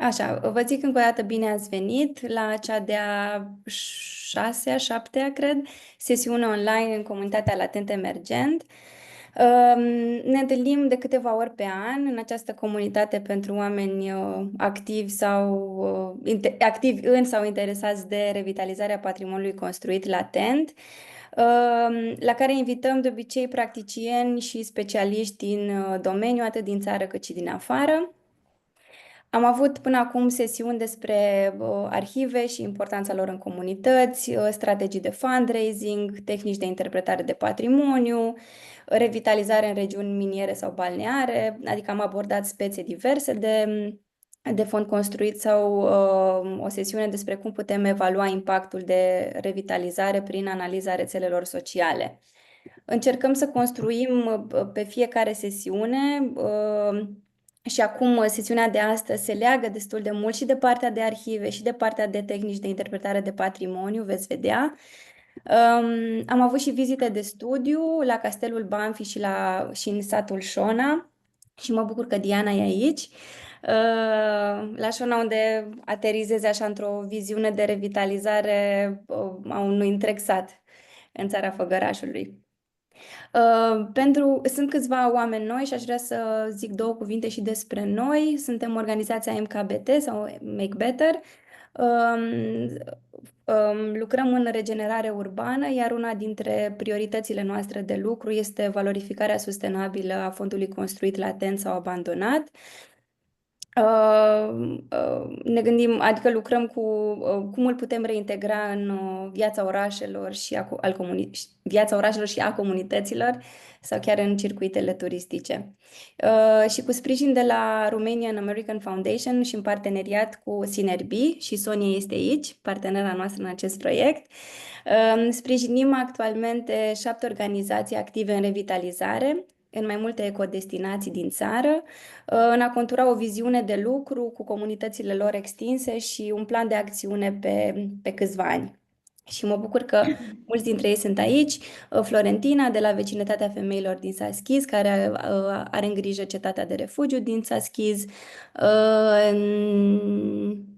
Așa, vă zic încă o dată bine ați venit la cea de-a 6-a, 7-a, cred, sesiune online în comunitatea Latent Emergent. Ne întâlnim de câteva ori pe an în această comunitate pentru oameni activi activi în sau interesați de revitalizarea patrimoniului construit latent, la care invităm de obicei practicieni și specialiști din domeniu, atât din țară cât și din afară. Am avut până acum sesiuni despre arhive și importanța lor în comunități, strategii de fundraising, tehnici de interpretare de patrimoniu, revitalizare în regiuni miniere sau balneare, adică am abordat spețe diverse de fond construit sau o sesiune despre cum putem evalua impactul de revitalizare prin analiza rețelelor sociale. Încercăm să construim pe fiecare sesiune și acum sesiunea de astăzi se leagă destul de mult și de partea de arhive și de partea de tehnici de interpretare de patrimoniu, veți vedea. Am avut și vizite de studiu la Castelul Banfi și în satul Șona și mă bucur că Diana e aici. La Șona, unde aterizezi așa într-o viziune de revitalizare a unui întreg sat în țara Făgărașului. Sunt câțiva oameni noi și aș vrea să zic două cuvinte și despre noi. Suntem organizația MKBT sau Make Better. Lucrăm în regenerare urbană, iar una dintre prioritățile noastre de lucru este valorificarea sustenabilă a fondului construit latent sau abandonat. Ne gândim, adică lucrăm cu cum îl putem reintegra în viața orașelor viața orașelor și a comunităților sau chiar în circuitele turistice. Și cu sprijin de la Romanian American Foundation și în parteneriat cu Sinerbi, și Sonia este aici, partenera noastră în acest proiect, sprijinim actualmente 7 organizații active în revitalizare în mai multe ecodestinații din țară, în a contura o viziune de lucru cu comunitățile lor extinse și un plan de acțiune pe câțiva ani. Și mă bucur că mulți dintre ei sunt aici. Florentina, de la Vecinătatea Femeilor din Saschiz, care are în grijă cetatea de refugiu din Saschiz,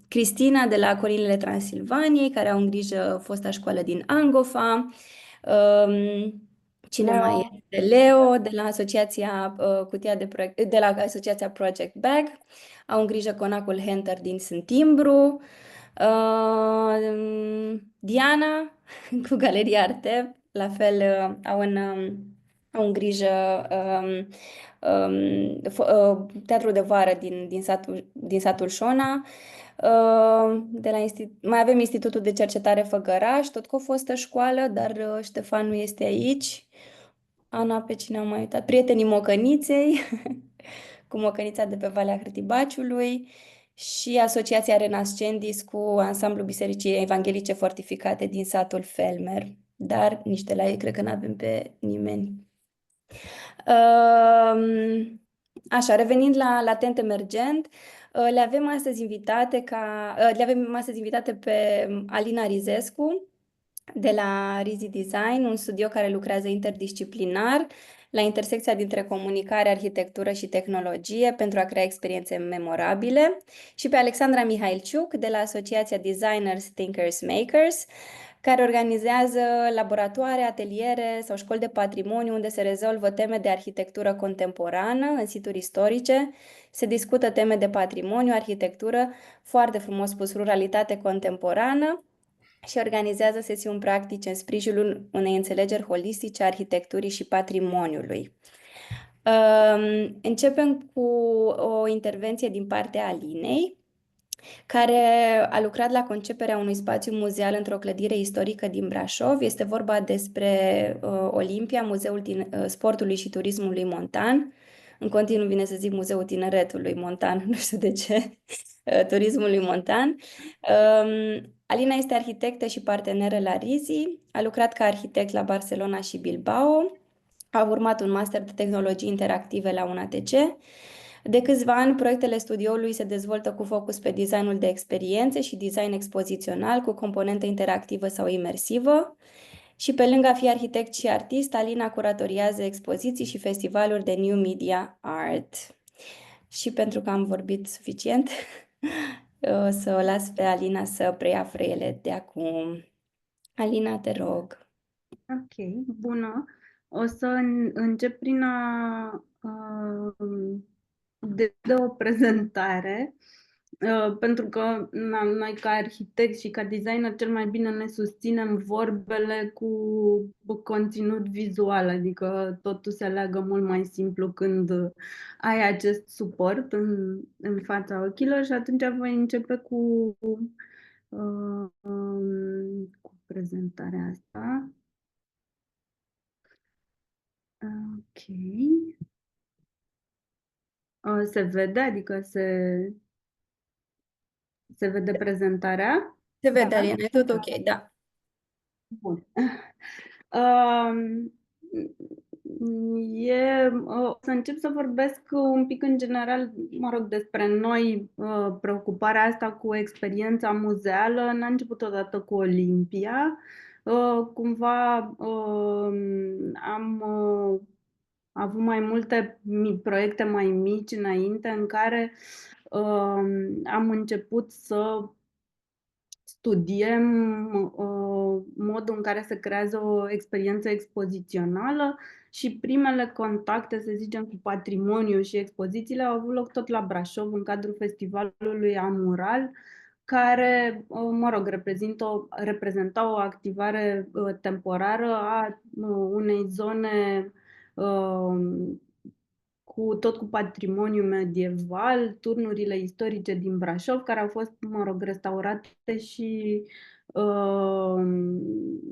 Cristina, de la Colinele Transilvaniei, care au în grijă fosta școală din Angofa, cine mai este? Leo, de la Asociația de la Asociația Project Bag, au în grijă conacul Hunter din Sântimbru, Diana cu Galeria Arte, la fel au în grijă teatrul de vară din satul Șona. Mai avem Institutul de Cercetare Făgăraș, tot cu o fostă școală, dar Ștefan nu este aici. Ana, pe cine am mai uitat? Prietenii Mocăniței, cu Mocănița de pe Valea Hârtibaciului și Asociația Renascendis cu ansamblul Bisericii Evanghelice Fortificate din satul Felmer. Dar nici de la ei cred că nu avem pe nimeni. Așa, revenind la Latent Emergent, le avem astăzi invitate pe Alina Rizescu de la Rizi Design, un studio care lucrează interdisciplinar la intersecția dintre comunicare, arhitectură și tehnologie pentru a crea experiențe memorabile, și pe Alexandra Mihailciuc de la Asociația Designers Thinkers Makers, care organizează laboratoare, ateliere sau școli de patrimoniu unde se rezolvă teme de arhitectură contemporană în situri istorice, se discută teme de patrimoniu, arhitectură, foarte frumos spus, ruralitate contemporană, și organizează sesiuni practice în sprijinul unei înțelegeri holistice a arhitecturii și patrimoniului. Începem cu o intervenție din partea Alinei, care a lucrat la conceperea unui spațiu muzeal într-o clădire istorică din Brașov. Este vorba despre Olimpia, Muzeul Sportului și Turismului Montan. În continuu vine să zic Muzeul Tineretului Montan, nu știu de ce, turismului montan. Alina este arhitectă și parteneră la RIZI, a lucrat ca arhitect la Barcelona și Bilbao, a urmat un master de tehnologii interactive la UNATC. De câțiva ani, proiectele studioului se dezvoltă cu focus pe designul de experiențe și design expozițional cu componentă interactivă sau imersivă. Și pe lângă a fi arhitect și artist, Alina curatoriază expoziții și festivaluri de New Media Art. Și pentru că am vorbit suficient, O să o las pe Alina să preia frâiele de acum. Alina, te rog. Ok, bună. O să încep prin a de o prezentare, pentru că noi ca arhitect și ca designer cel mai bine ne susținem vorbele cu conținut vizual, adică totul se leagă mult mai simplu când ai acest suport în fața ochilor și atunci voi începe cu prezentarea asta. Ok. Se vede, adică se vede prezentarea? Se vede, Da? Alina, e tot ok, da. Bun. Um, o să încep să vorbesc un pic în general, mă rog, despre noi. Preocuparea asta cu experiența muzeală n-a început odată cu Olimpia. Cumva am avut mai multe proiecte mai mici înainte în care am început să studiem modul în care se creează o experiență expozițională și primele contacte, să zicem, cu patrimoniu și expozițiile au avut loc tot la Brașov, în cadrul festivalului Amural, care, mă rog, reprezenta o activare temporară a unei zone tot cu patrimoniu medieval, turnurile istorice din Brașov, care au fost, mă rog, restaurate și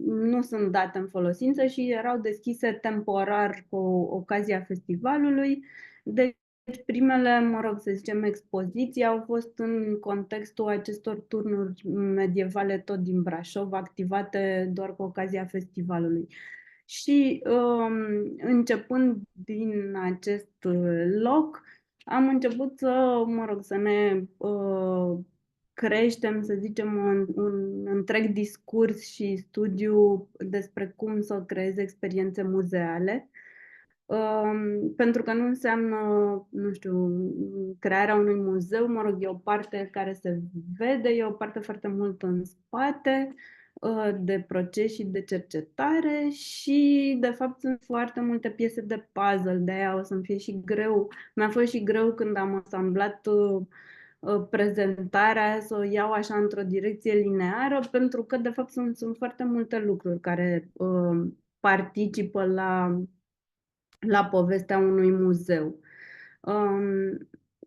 nu sunt date în folosință și erau deschise temporar cu ocazia festivalului. Deci primele, mă rog, să zicem, expoziții au fost în contextul acestor turnuri medievale tot din Brașov, activate doar cu ocazia festivalului. Și începând din acest loc, am început să, mă rog, să ne creștem, să zicem, un întreg discurs și studiu despre cum să creezi experiențe muzeale. Pentru că nu înseamnă, nu știu, crearea unui muzeu, mă rog, e o parte care se vede, e o parte foarte mult în spate, de proces și de cercetare și, de fapt, sunt foarte multe piese de puzzle, de aia o să-mi fie și greu. Mi-a fost și greu când am asamblat prezentarea, să o iau așa într-o direcție lineară, pentru că, de fapt, sunt foarte multe lucruri care participă la povestea unui muzeu.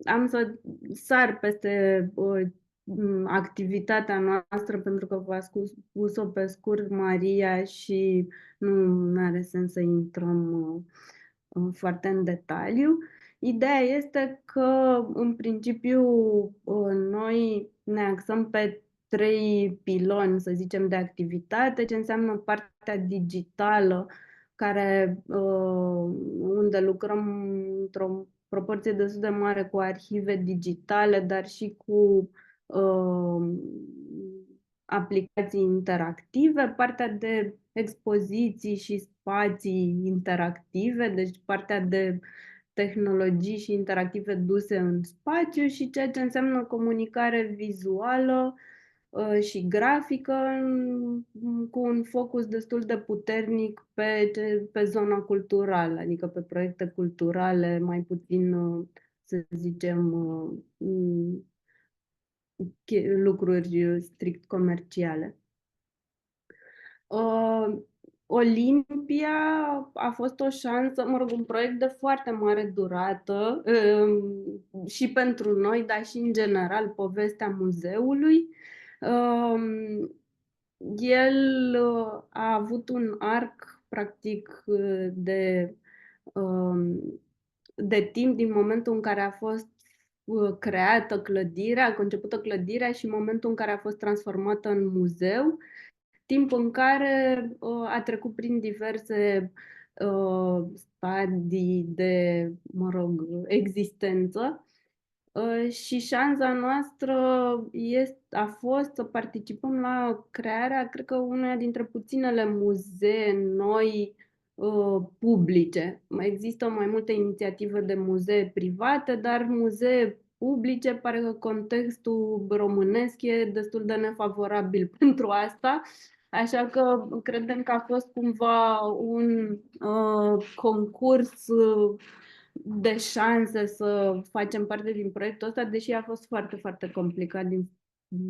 Am să sar peste activitatea noastră pentru că v-a spus-o pe scurt Maria și nu are sens să intrăm foarte în detaliu. Ideea este că, în principiu, noi ne axăm pe trei piloni, să zicem, de activitate, ce înseamnă partea digitală, unde lucrăm într-o proporție destul de mare cu arhive digitale, dar și cu uh, aplicații interactive, partea de expoziții și spații interactive, deci partea de tehnologii și interactive duse în spațiu și ceea ce înseamnă comunicare vizuală și grafică cu un focus destul de puternic pe zona culturală, adică pe proiecte culturale, mai puțin, să zicem, lucruri strict comerciale. Olimpia a fost o șansă, mă rog, un proiect de foarte mare durată și pentru noi, dar și în general povestea muzeului. Um, El a avut un arc practic um, de timp din momentul în care a fost creată clădirea, concepută clădirea și momentul în care a fost transformată în muzeu, timp în care a trecut prin diverse stadii de, mă rog, existență. Și șansa noastră a fost să participăm la crearea, cred că, uneia dintre puținele muzee noi publice. Mai există mai multe inițiative de muzee private, dar muzee publice. Pare că contextul românesc e destul de nefavorabil pentru asta, așa că credem că a fost cumva un concurs de șanse să facem parte din proiectul ăsta, deși a fost foarte, foarte complicat din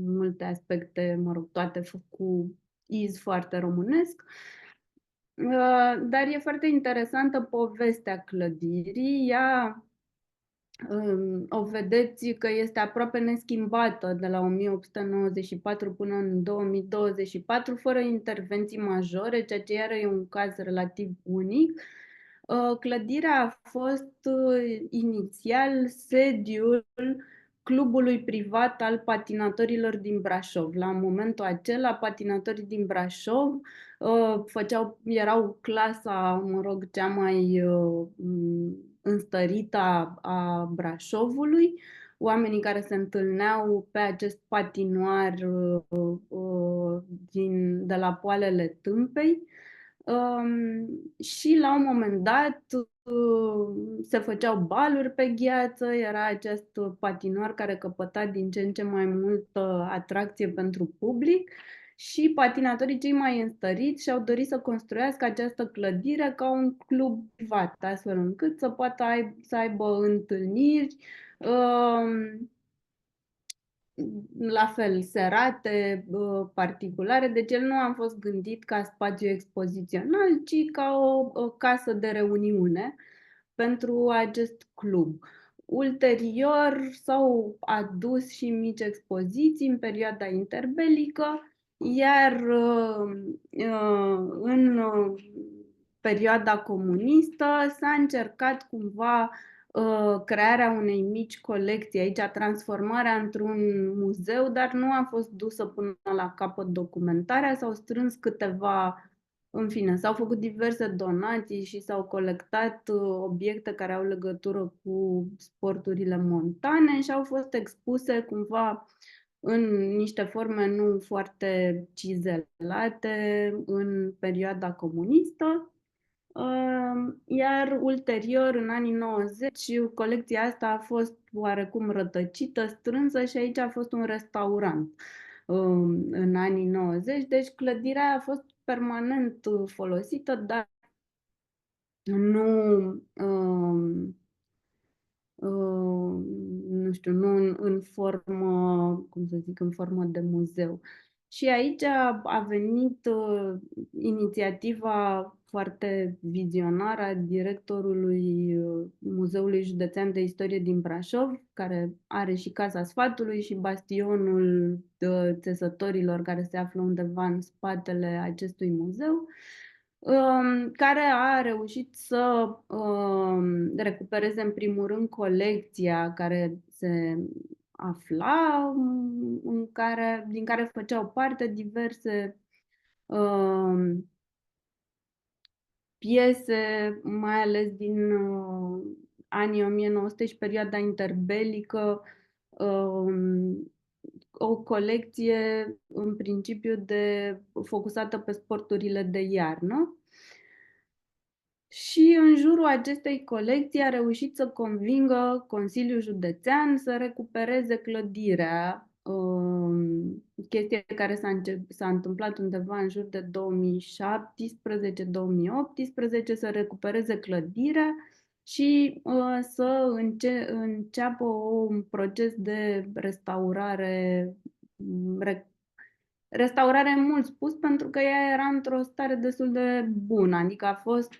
multe aspecte, mă rog, toate cu iz foarte românesc. Dar e foarte interesantă povestea clădirii. Ea o vedeți că este aproape neschimbată de la 1894 până în 2024, fără intervenții majore, ceea ce iară e un caz relativ unic. Clădirea a fost inițial sediul clubului privat al patinatorilor din Brașov. La momentul acela, patinatorii din Brașov erau clasa, mă rog, cea mai înstărită a Brașovului, oamenii care se întâlneau pe acest patinoar de la poalele Tâmpei. Și la un moment dat se făceau baluri pe gheață, era acest patinoar care căpăta din ce în ce mai multă atracție pentru public și patinatorii cei mai înstăriți și-au dorit să construiască această clădire ca un club privat, astfel încât să poată să aibă întâlniri, la fel, serate, particulare, deci el nu a fost gândit ca spațiu expozițional, ci ca o casă de reuniune pentru acest club. Ulterior s-au adus și mici expoziții în perioada interbelică, iar în perioada comunistă s-a încercat cumva crearea unei mici colecții aici, transformarea într-un muzeu, dar nu a fost dusă până la capăt documentarea, s-au strâns câteva, în fine, s-au făcut diverse donații și s-au colectat obiecte care au legătură cu sporturile montane și au fost expuse cumva în niște forme nu foarte cizelate în perioada comunistă. Iar ulterior, în anii 90, colecția asta a fost oarecum rătăcită, strânsă și aici a fost un restaurant în anii 90. Deci clădirea a fost permanent folosită, dar nu nu știu, nu în formă, cum să zic, în formă de muzeu. Și aici a venit inițiativa foarte vizionară a directorului Muzeului Județean de Istorie din Brașov, care are și Casa Sfatului și bastionul țesătorilor care se află undeva în spatele acestui muzeu, care a reușit să recupereze în primul rând colecția care se afla, din care făceau parte diverse piese, mai ales din anii 1900 și perioada interbelică, o colecție în principiu focusată pe sporturile de iarnă. Și în jurul acestei colecții a reușit să convingă Consiliul Județean să recupereze clădirea, chestie care s-a întâmplat undeva în jur de 2017-2018, să recupereze clădirea și să înceapă un proces de restaurare, restaurare mult spus, pentru că ea era într-o stare destul de bună, adică a fost,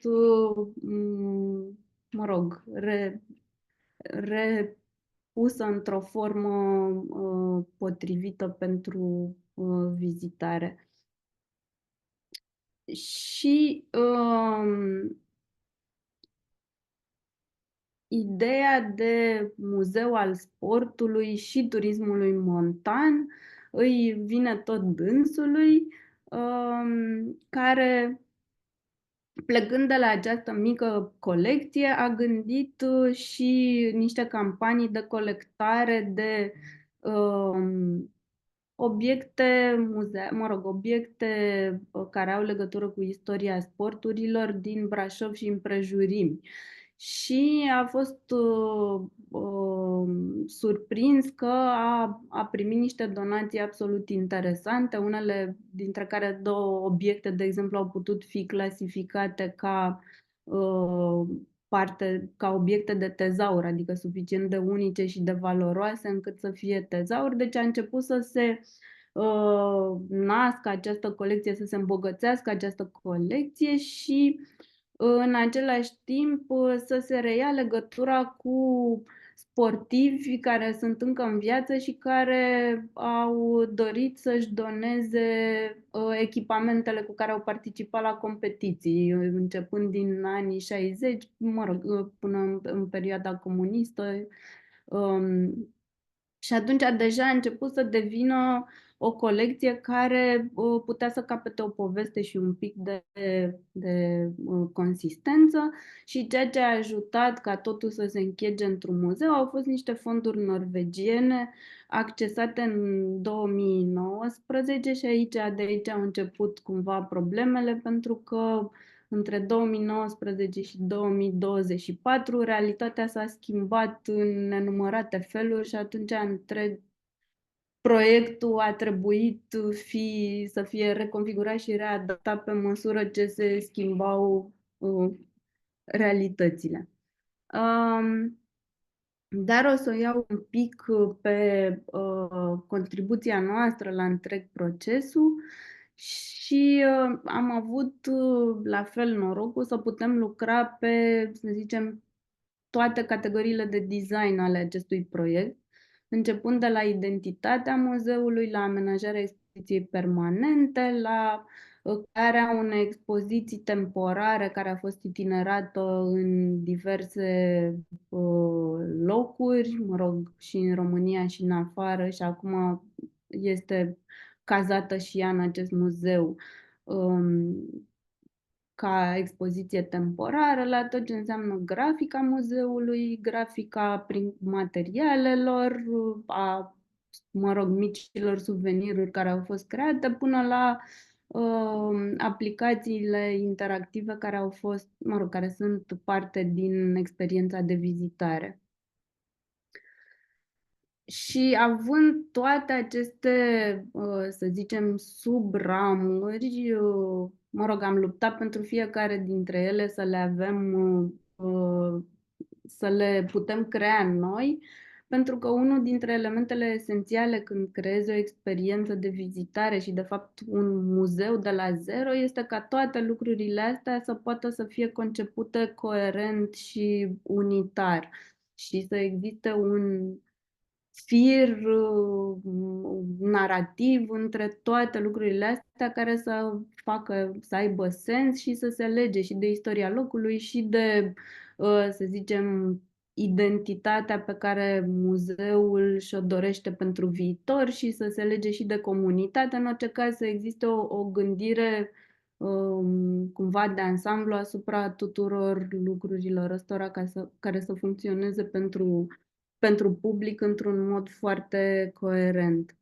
mă rog, repusă într-o formă potrivită pentru vizitare. Și ideea de muzeu al sportului și turismului montan îi vine tot dânsului, care, plecând de la această mică colecție, a gândit și niște campanii de colectare de obiecte obiecte care au legătură cu istoria sporturilor din Brașov și împrejurimi. Și a fost surprins că a primit niște donații absolut interesante, unele dintre care două obiecte, de exemplu, au putut fi clasificate ca ca obiecte de tezaur, adică suficient de unice și de valoroase încât să fie tezauri. Deci a început să se nască această colecție, să se îmbogățească această colecție și în același timp să se reia legătura cu sportivi care sunt încă în viață și care au dorit să-și doneze echipamentele cu care au participat la competiții, începând din anii 60, mă rog, până în perioada comunistă. Um, și atunci deja a început să devină o colecție care putea să capete o poveste și un pic de consistență și ceea ce a ajutat ca totul să se închege într-un muzeu au fost niște fonduri norvegiene accesate în 2019 și de aici au început cumva problemele pentru că între 2019 și 2024, realitatea s-a schimbat în nenumărate feluri și atunci întreg proiectul a trebuit să fie reconfigurat și readaptat pe măsură ce se schimbau realitățile. Dar o să o iau un pic pe contribuția noastră la întreg procesul și am avut la fel norocul să putem lucra pe, să zicem, toate categoriile de design ale acestui proiect, începând de la identitatea muzeului, la amenajarea expoziției permanente, la crearea unei expoziții temporare care a fost itinerată în diverse locuri, mă rog, și în România și în afară și acum este cazată și ea în acest muzeu ca expoziție temporară, la tot ce înseamnă grafica muzeului, grafica prin materialelor, mă rog, micilor suveniruri care au fost create, până la aplicațiile interactive care au fost, mă rog, care sunt parte din experiența de vizitare. Și având toate aceste, să zicem, subramuri, mă rog, am luptat pentru fiecare dintre ele să le avem, să le putem crea noi, pentru că unul dintre elementele esențiale când creezi o experiență de vizitare și, de fapt, un muzeu de la zero, este ca toate lucrurile astea să poată să fie concepute coerent și unitar și să existe un fir narrativ între toate lucrurile astea care să facă, să aibă sens și să se lege și de istoria locului și de, să zicem, identitatea pe care muzeul și-o dorește pentru viitor și să se lege și de comunitate. În orice caz să existe o gândire cumva de ansamblu asupra tuturor lucrurilor ăstora care să funcționeze pentru public într-un mod foarte coerent.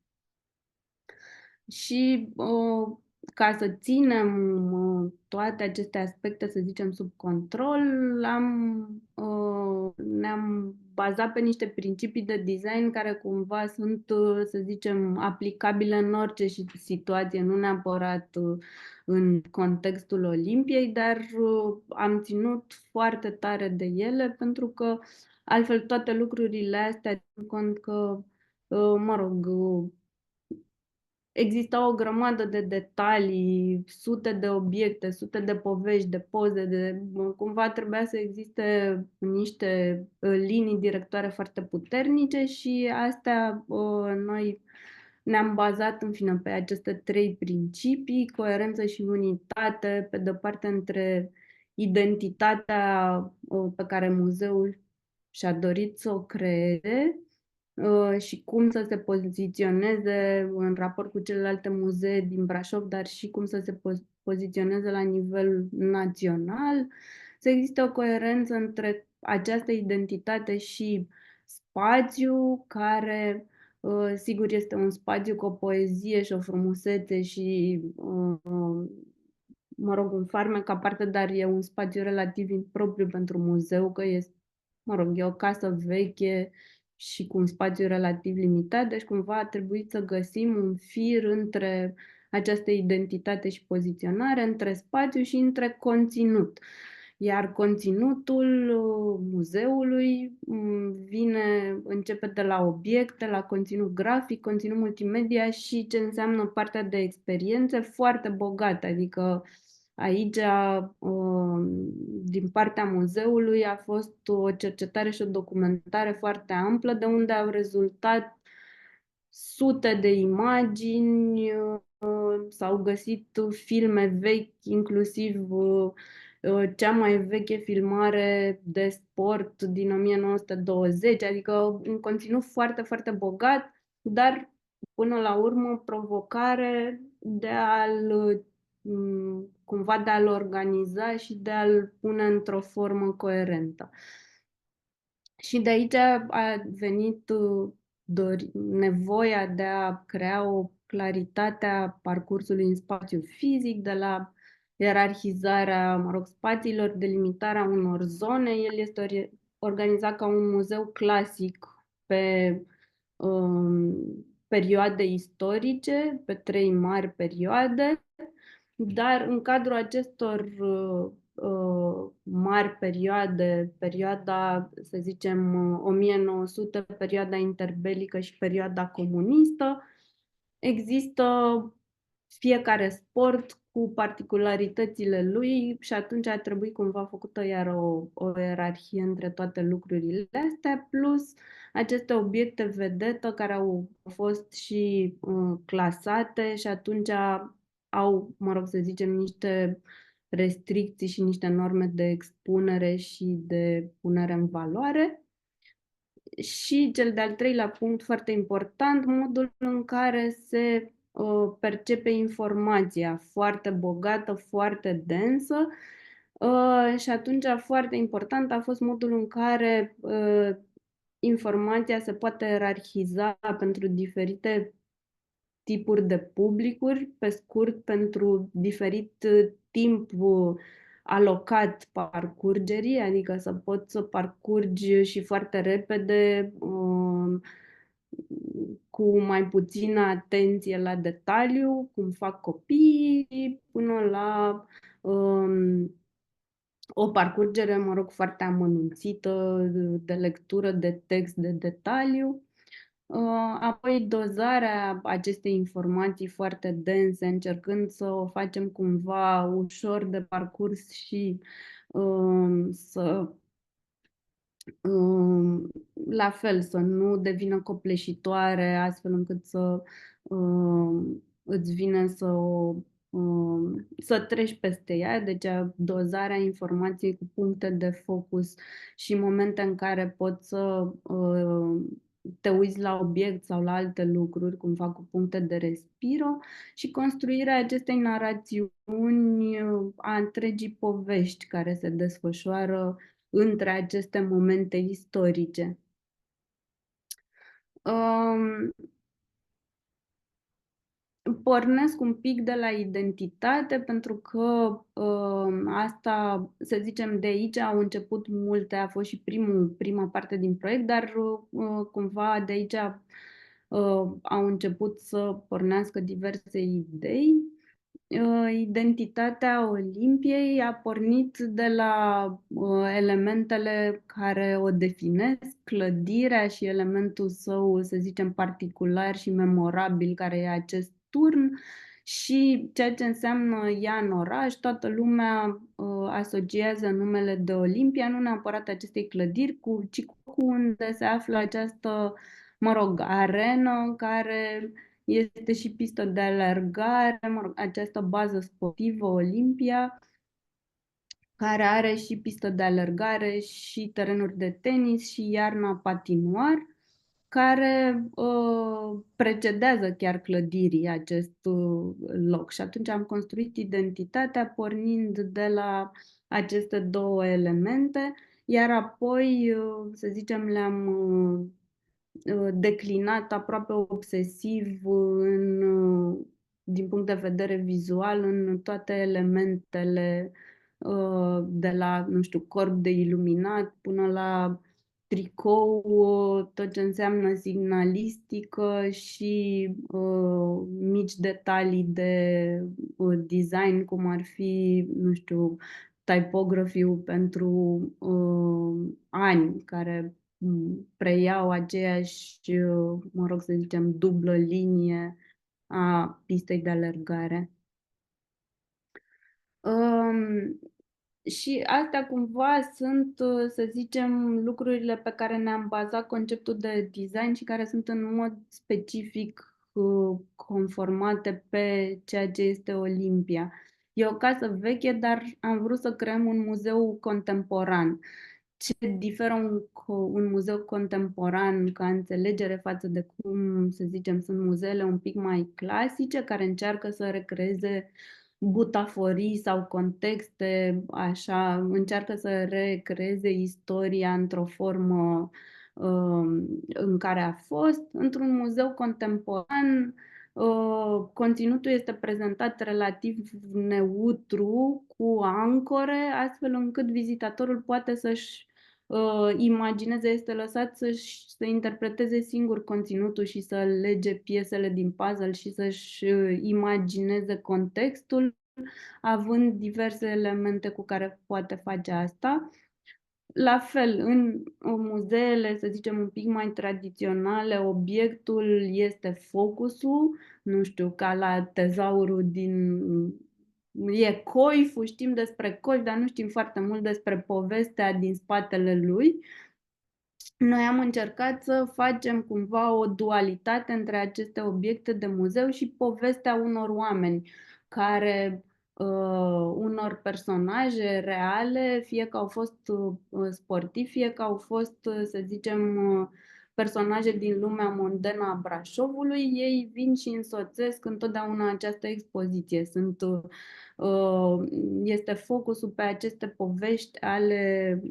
Și ca să ținem toate aceste aspecte, să zicem, sub control, ne-am bazat pe niște principii de design care cumva sunt, să zicem, aplicabile în orice situație, nu neapărat în contextul Olimpiei, dar am ținut foarte tare de ele pentru că altfel toate lucrurile astea țin cont că, mă rog, exista o grămadă de detalii, sute de obiecte, sute de povești, de poze, cumva trebuia să existe niște linii directoare foarte puternice și astea noi ne-am bazat în fine pe aceste trei principii, coerență și unitate, pe de-o parte între identitatea pe care muzeul și-a dorit să o creeze și cum să se poziționeze în raport cu celelalte muzee din Brașov, dar și cum să se poziționeze la nivel național, să existe o coerență între această identitate și spațiu care, sigur, este un spațiu cu o poezie și o frumusețe și, mă rog, un farmec aparte, dar e un spațiu relativ impropriu pentru muzeu, că este, mă rog, e o casă veche și cu un spațiu relativ limitat, deci cumva a trebuit să găsim un fir între această identitate și poziționare, între spațiu și între conținut. Iar conținutul muzeului începe de la obiecte, la conținut grafic, conținut multimedia și ce înseamnă partea de experiențe foarte bogată. Adică aici, din partea muzeului, a fost o cercetare și o documentare foarte amplă, de unde au rezultat sute de imagini, s-au găsit filme vechi, inclusiv cea mai veche filmare de sport din 1920, adică un conținut foarte, foarte bogat, dar până la urmă provocare de a-l cumva de a-l organiza și de a-l pune într-o formă coerentă. Și de aici a venit nevoia de a crea o claritate a parcursului în spațiu fizic, de la ierarhizarea, mă rog, spațiilor, delimitarea unor zone. El este organizat ca un muzeu clasic pe perioade istorice, pe trei mari perioade, dar în cadrul acestor mari perioade, perioada, să zicem, 1900, perioada interbelică și perioada comunistă, există fiecare sport cu particularitățile lui și atunci a trebuit cumva făcută iar o ierarhie între toate lucrurile astea, plus aceste obiecte vedetă care au fost și clasate și atunci au, mă rog să zicem, niște restricții și niște norme de expunere și de punere în valoare. Și cel de-al treilea punct foarte important, modul în care se percepe informația foarte bogată, foarte densă. Și atunci foarte important a fost modul în care informația se poate ierarhiza pentru diferite tipuri de publicuri, pe scurt, pentru diferit timp alocat parcurgerii, adică să poți să parcurgi și foarte repede, cu mai puțină atenție la detaliu, cum fac copiii, până la o parcurgere, mă rog, foarte amănunțită de lectură, de text, de detaliu. Apoi dozarea acestei informații foarte dense, încercând să o facem cumva ușor de parcurs și să la fel, să nu devină copleșitoare, astfel încât să îți vine să treci peste ea, deci dozarea informației cu puncte de focus și momente în care poți să te uiți la obiect sau la alte lucruri, cum fac cu puncte de respiro, și construirea acestei narațiuni a întregii povești care se desfășoară între aceste momente istorice. Pornesc un pic de la identitate pentru că asta, să zicem, de aici au început multe, a fost și prima parte din proiect, dar cumva de aici au început să pornească diverse idei. Identitatea Olimpiei a pornit de la elementele care o definesc, clădirea și elementul său, să zicem, particular și memorabil, care e acest turn, și ceea ce înseamnă ea în oraș. Toată lumea asociază numele de Olimpia, nu neapărat acestei clădiri, ci cu unde se află această, mă rog, arenă în care este și pistă de alergare, mă rog, această bază sportivă Olimpia, care are și pistă de alergare și terenuri de tenis și iarna patinoar, care precedează chiar clădirii acest loc. Și atunci am construit identitatea pornind de la aceste două elemente, iar apoi, să zicem, le-am declinat aproape obsesiv din punct de vedere vizual în toate elementele, de la, nu știu, corp de iluminat până la tricou, tot ce înseamnă signalistică și mici detalii de design, cum ar fi, nu știu, typography-ul pentru ani, care preiau aceeași, mă rog să zicem, dublă linie a pistei de alergare. Um, și astea cumva sunt, să zicem, lucrurile pe care ne-am bazat conceptul de design și care sunt în mod specific conformate pe ceea ce este Olimpia. E o casă veche, dar am vrut să creăm un muzeu contemporan. Ce diferă un muzeu contemporan ca înțelegere față de cum, să zicem, sunt muzeele un pic mai clasice, care încearcă să recreeze butaforii sau contexte, așa, încearcă să recreeze istoria într-o formă în care a fost. Într-un muzeu contemporan, conținutul este prezentat relativ neutru, cu ancore, astfel încât vizitatorul poate să-și imagineze, este lăsat să interpreteze singur conținutul și să lege piesele din puzzle și să-și imagineze contextul, având diverse elemente cu care poate face asta. La fel, în muzeele, să zicem, un pic mai tradiționale, obiectul este focusul, nu știu, ca la tezaurul din... E coiful, știm despre coif, dar nu știm foarte mult despre povestea din spatele lui. Noi am încercat să facem cumva o dualitate între aceste obiecte de muzeu și povestea unor oameni care, unor personaje reale, fie că au fost sportivi, fie că au fost, să zicem, personaje din lumea mondenă a Brașovului, ei vin și însoțesc întotdeauna această expoziție. Este focusul pe aceste povești ale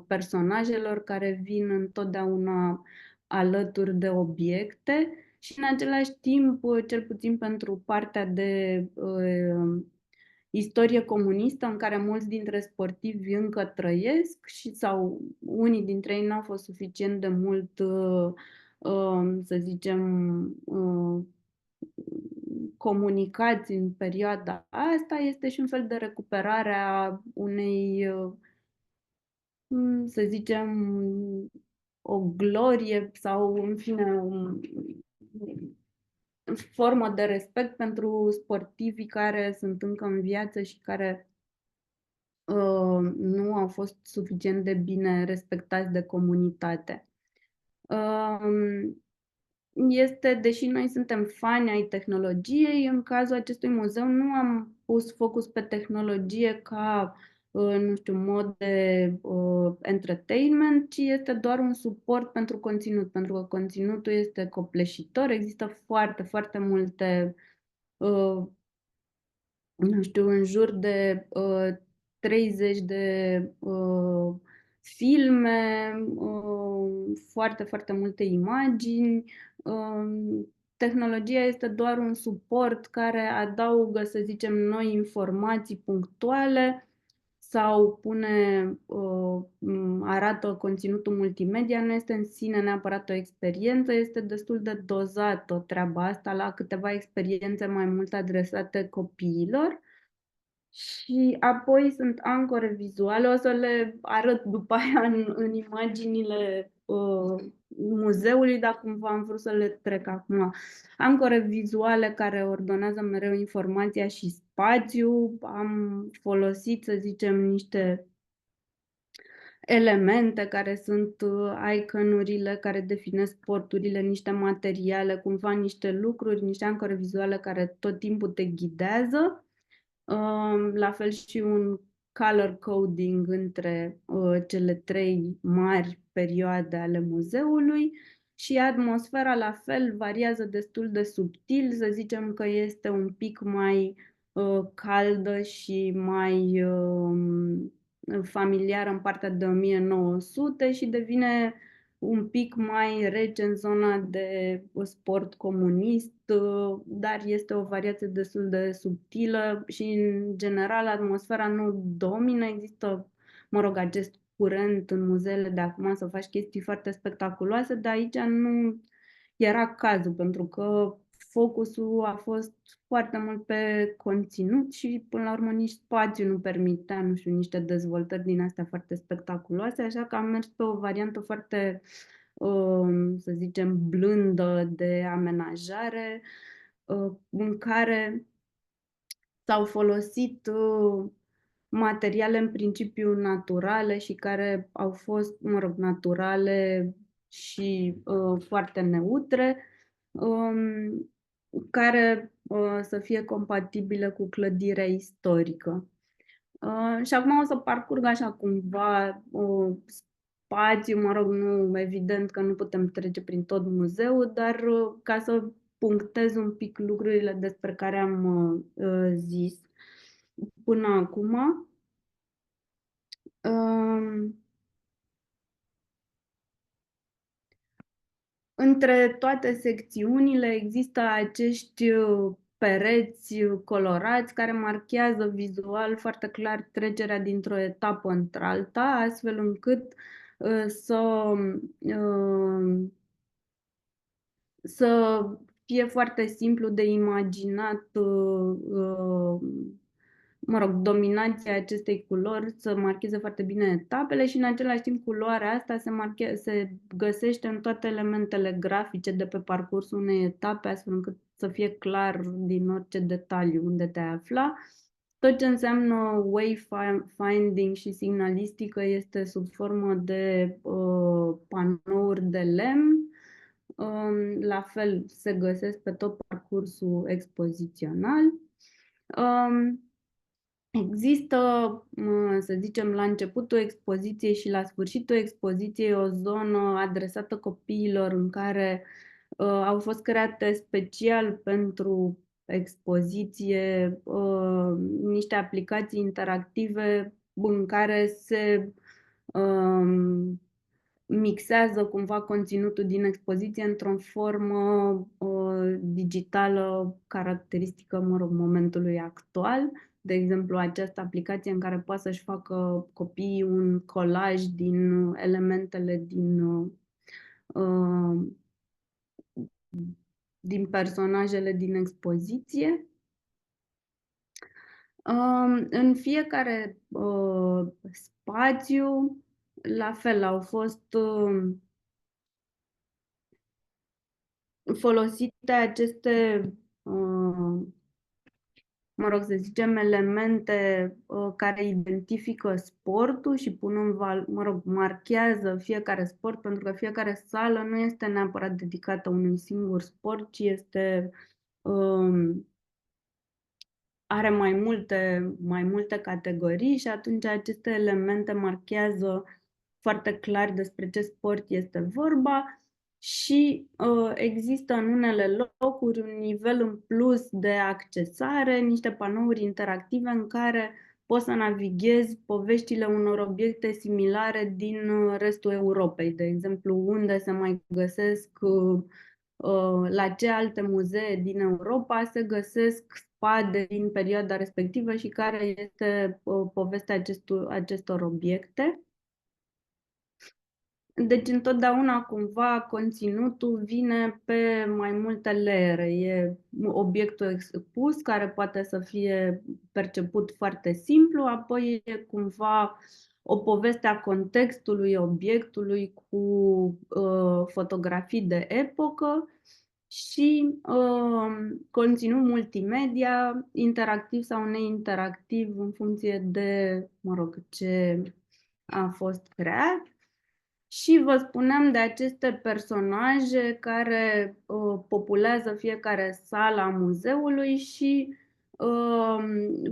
personajelor care vin întotdeauna alături de obiecte și în același timp, cel puțin pentru partea de istorie comunistă în care mulți dintre sportivi încă trăiesc și sau unii dintre ei n-au fost suficient de mult, să zicem, comunicați în perioada asta, este și un fel de recuperare a unei, să zicem, o glorie sau, în fine, o formă de respect pentru sportivii care sunt încă în viață și care nu au fost suficient de bine respectați de comunitate. Este, deși noi suntem fani ai tehnologiei, în cazul acestui muzeu nu am pus focus pe tehnologie ca, nu știu, mod de entertainment, ci este doar un suport pentru conținut, pentru că conținutul este copleșitor, există foarte, foarte multe uh, nu știu, în jur de 30 de filme, foarte, foarte multe imagini. Tehnologia este doar un suport care adaugă, să zicem, noi informații punctuale sau arată conținutul multimedia, nu este în sine neapărat o experiență, este destul de dozată treaba asta la câteva experiențe mai mult adresate copiilor. Și apoi sunt ancore vizuale, o să le arăt după aia în imaginile muzeului, dar cumva am vrut să le trec acum. Ancore vizuale care ordonează mereu informația și spațiu. Am folosit, să zicem, niște elemente care sunt icon-urile care definesc porturile, niște materiale, cumva niște lucruri, niște ancore vizuale care tot timpul te ghidează. La fel și un color coding între cele trei mari perioade ale muzeului și atmosfera la fel variază destul de subtil, să zicem că este un pic mai caldă și mai familiară în partea de 1900 și devine un pic mai rece în zona de sport comunist, dar este o variație destul de subtilă și, în general, atmosfera nu domină. Există, mă rog, acest curent în muzeele de acum să faci chestii foarte spectaculoase, dar aici nu era cazul, pentru că focusul a fost foarte mult pe conținut și până la urmă nici spațiul nu permitea, nu știu, niște dezvoltări din astea foarte spectaculoase, așa că am mers pe o variantă foarte, să zicem, blândă de amenajare, în care s-au folosit materiale în principiu naturale și care au fost, mă rog, naturale și foarte neutre, um, care să fie compatibile cu clădirea istorică. Și acum o să parcurg așa cumva spațiu, mă rog, nu, evident că nu putem trece prin tot muzeul, dar ca să punctez un pic lucrurile despre care am zis până acum. Um, Între toate secțiunile există acești pereți colorați care marchează vizual foarte clar trecerea dintr-o etapă într-alta, astfel încât să să fie foarte simplu de imaginat, mă rog, dominația acestei culori să marcheze foarte bine etapele și în același timp culoarea asta se găsește în toate elementele grafice de pe parcursul unei etape, astfel încât să fie clar din orice detaliu unde te afla. Tot ce înseamnă wayfinding și signalistică este sub formă de panouri de lemn. La fel se găsesc pe tot parcursul expozițional. Există, să zicem, la începutul expoziției și la sfârșitul expoziției o zonă adresată copiilor în care au fost create special pentru expoziție niște aplicații interactive în care se mixează cumva conținutul din expoziție într-o formă digitală caracteristică, mă rog, momentului actual. De exemplu, această aplicație în care poate să-și facă copiii un colaj din elementele uh, din personajele din expoziție. În fiecare spațiu, la fel, au fost folosite aceste, mă rog, să zicem, elemente care identifică sportul și pun în mă rog, marchează fiecare sport, pentru că fiecare sală nu este neapărat dedicată unui singur sport, ci este are mai multe categorii și atunci aceste elemente marchează foarte clar despre ce sport este vorba și există în unele locuri un nivel în plus de accesare, niște panouri interactive în care poți să navighezi poveștile unor obiecte similare din restul Europei, de exemplu, unde se mai găsesc la ce alte muzee din Europa se găsesc spade din perioada respectivă și care este povestea acestor obiecte. Deci întotdeauna cumva conținutul vine pe mai multe leere. E obiectul expus care poate să fie perceput foarte simplu, apoi e cumva o poveste a contextului obiectului cu fotografii de epocă și conținut multimedia, interactiv sau neinteractiv în funcție de, mă rog, ce a fost creat. Și vă spuneam de aceste personaje care populează fiecare sală a muzeului și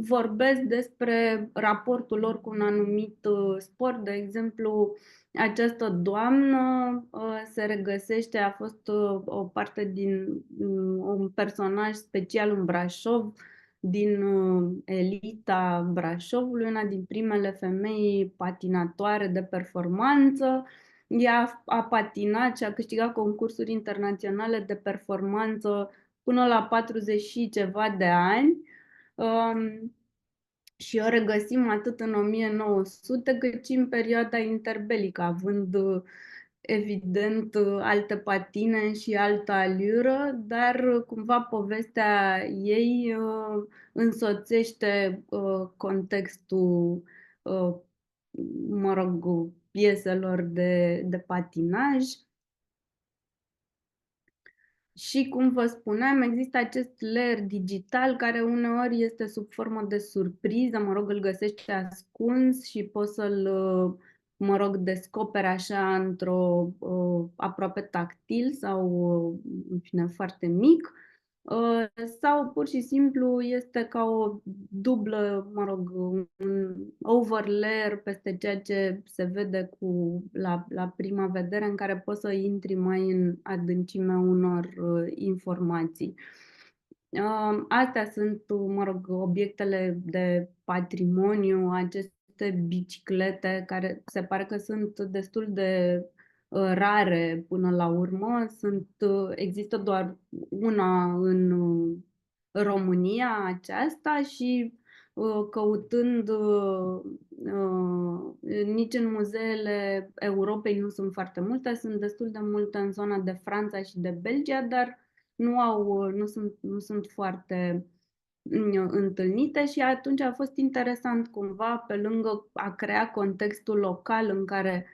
vorbesc despre raportul lor cu un anumit sport. De exemplu, această doamnă se regăsește, a fost o parte din un personaj special în Brașov, din elita Brașovului, una din primele femei patinatoare de performanță. Ea a patinat și a câștigat concursuri internaționale de performanță până la 40 și ceva de ani. Și o regăsim atât în 1900 cât și în perioada interbelică, având evident alte patine și altă aliură, dar cumva povestea ei însoțește contextul, mă rog, pieselor de patinaj. Și, cum vă spuneam, există acest layer digital care uneori este sub formă de surpriză, mă rog, îl găsești ascuns și poți să-l, mă rog, descoperi așa aproape tactil sau, în fine, foarte mic. Sau pur și simplu este ca o dublă, mă rog, un overlayer peste ceea ce se vede la prima vedere, în care poți să intri mai în adâncimea unor informații. Astea sunt, mă rog, obiectele de patrimoniu, aceste biciclete care se pare că sunt destul de rare până la urmă. Există doar una în România aceasta și căutând nici în muzeele Europei nu sunt foarte multe, sunt destul de multe în zona de Franța și de Belgia, dar nu sunt foarte întâlnite și atunci a fost interesant cumva, pe lângă a crea contextul local în care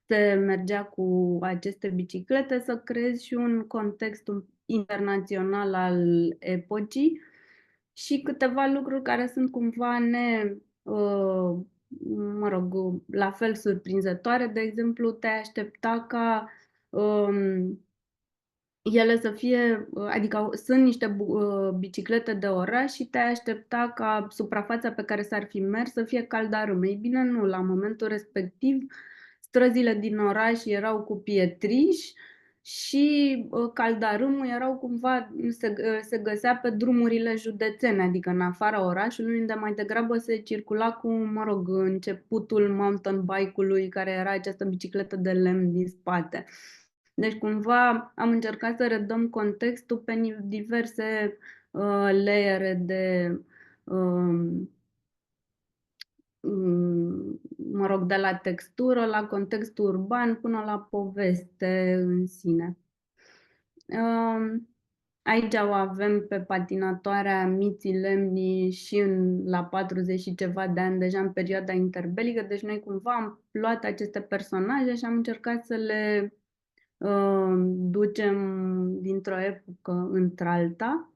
se mergea cu aceste biciclete, să creezi și un context internațional al epocii și câteva lucruri care sunt cumva mă rog, la fel surprinzătoare. De exemplu, te aștepta ca ele să fie, adică sunt niște biciclete de oraș și te-ai aștepta ca suprafața pe care s-ar fi mers să fie caldarâm. Ei bine, nu, la momentul respectiv străzile din oraș erau cu pietriș și caldarâmul erau cumva, se găsea pe drumurile județene, adică în afara orașului, unde mai degrabă se circula cu, mă rog, începutul mountain bike-ului, care era această bicicletă de lemn din spate. Deci, cumva, am încercat să redăm contextul pe diverse layere um, mă rog, de la textură, la contextul urban, până la poveste în sine. Aici o avem pe patinatoarea Miții Lemni și la 40 și ceva de ani, deja în perioada interbelică, deci noi cumva am luat aceste personaje și am încercat să le ducem dintr-o epocă într-alta.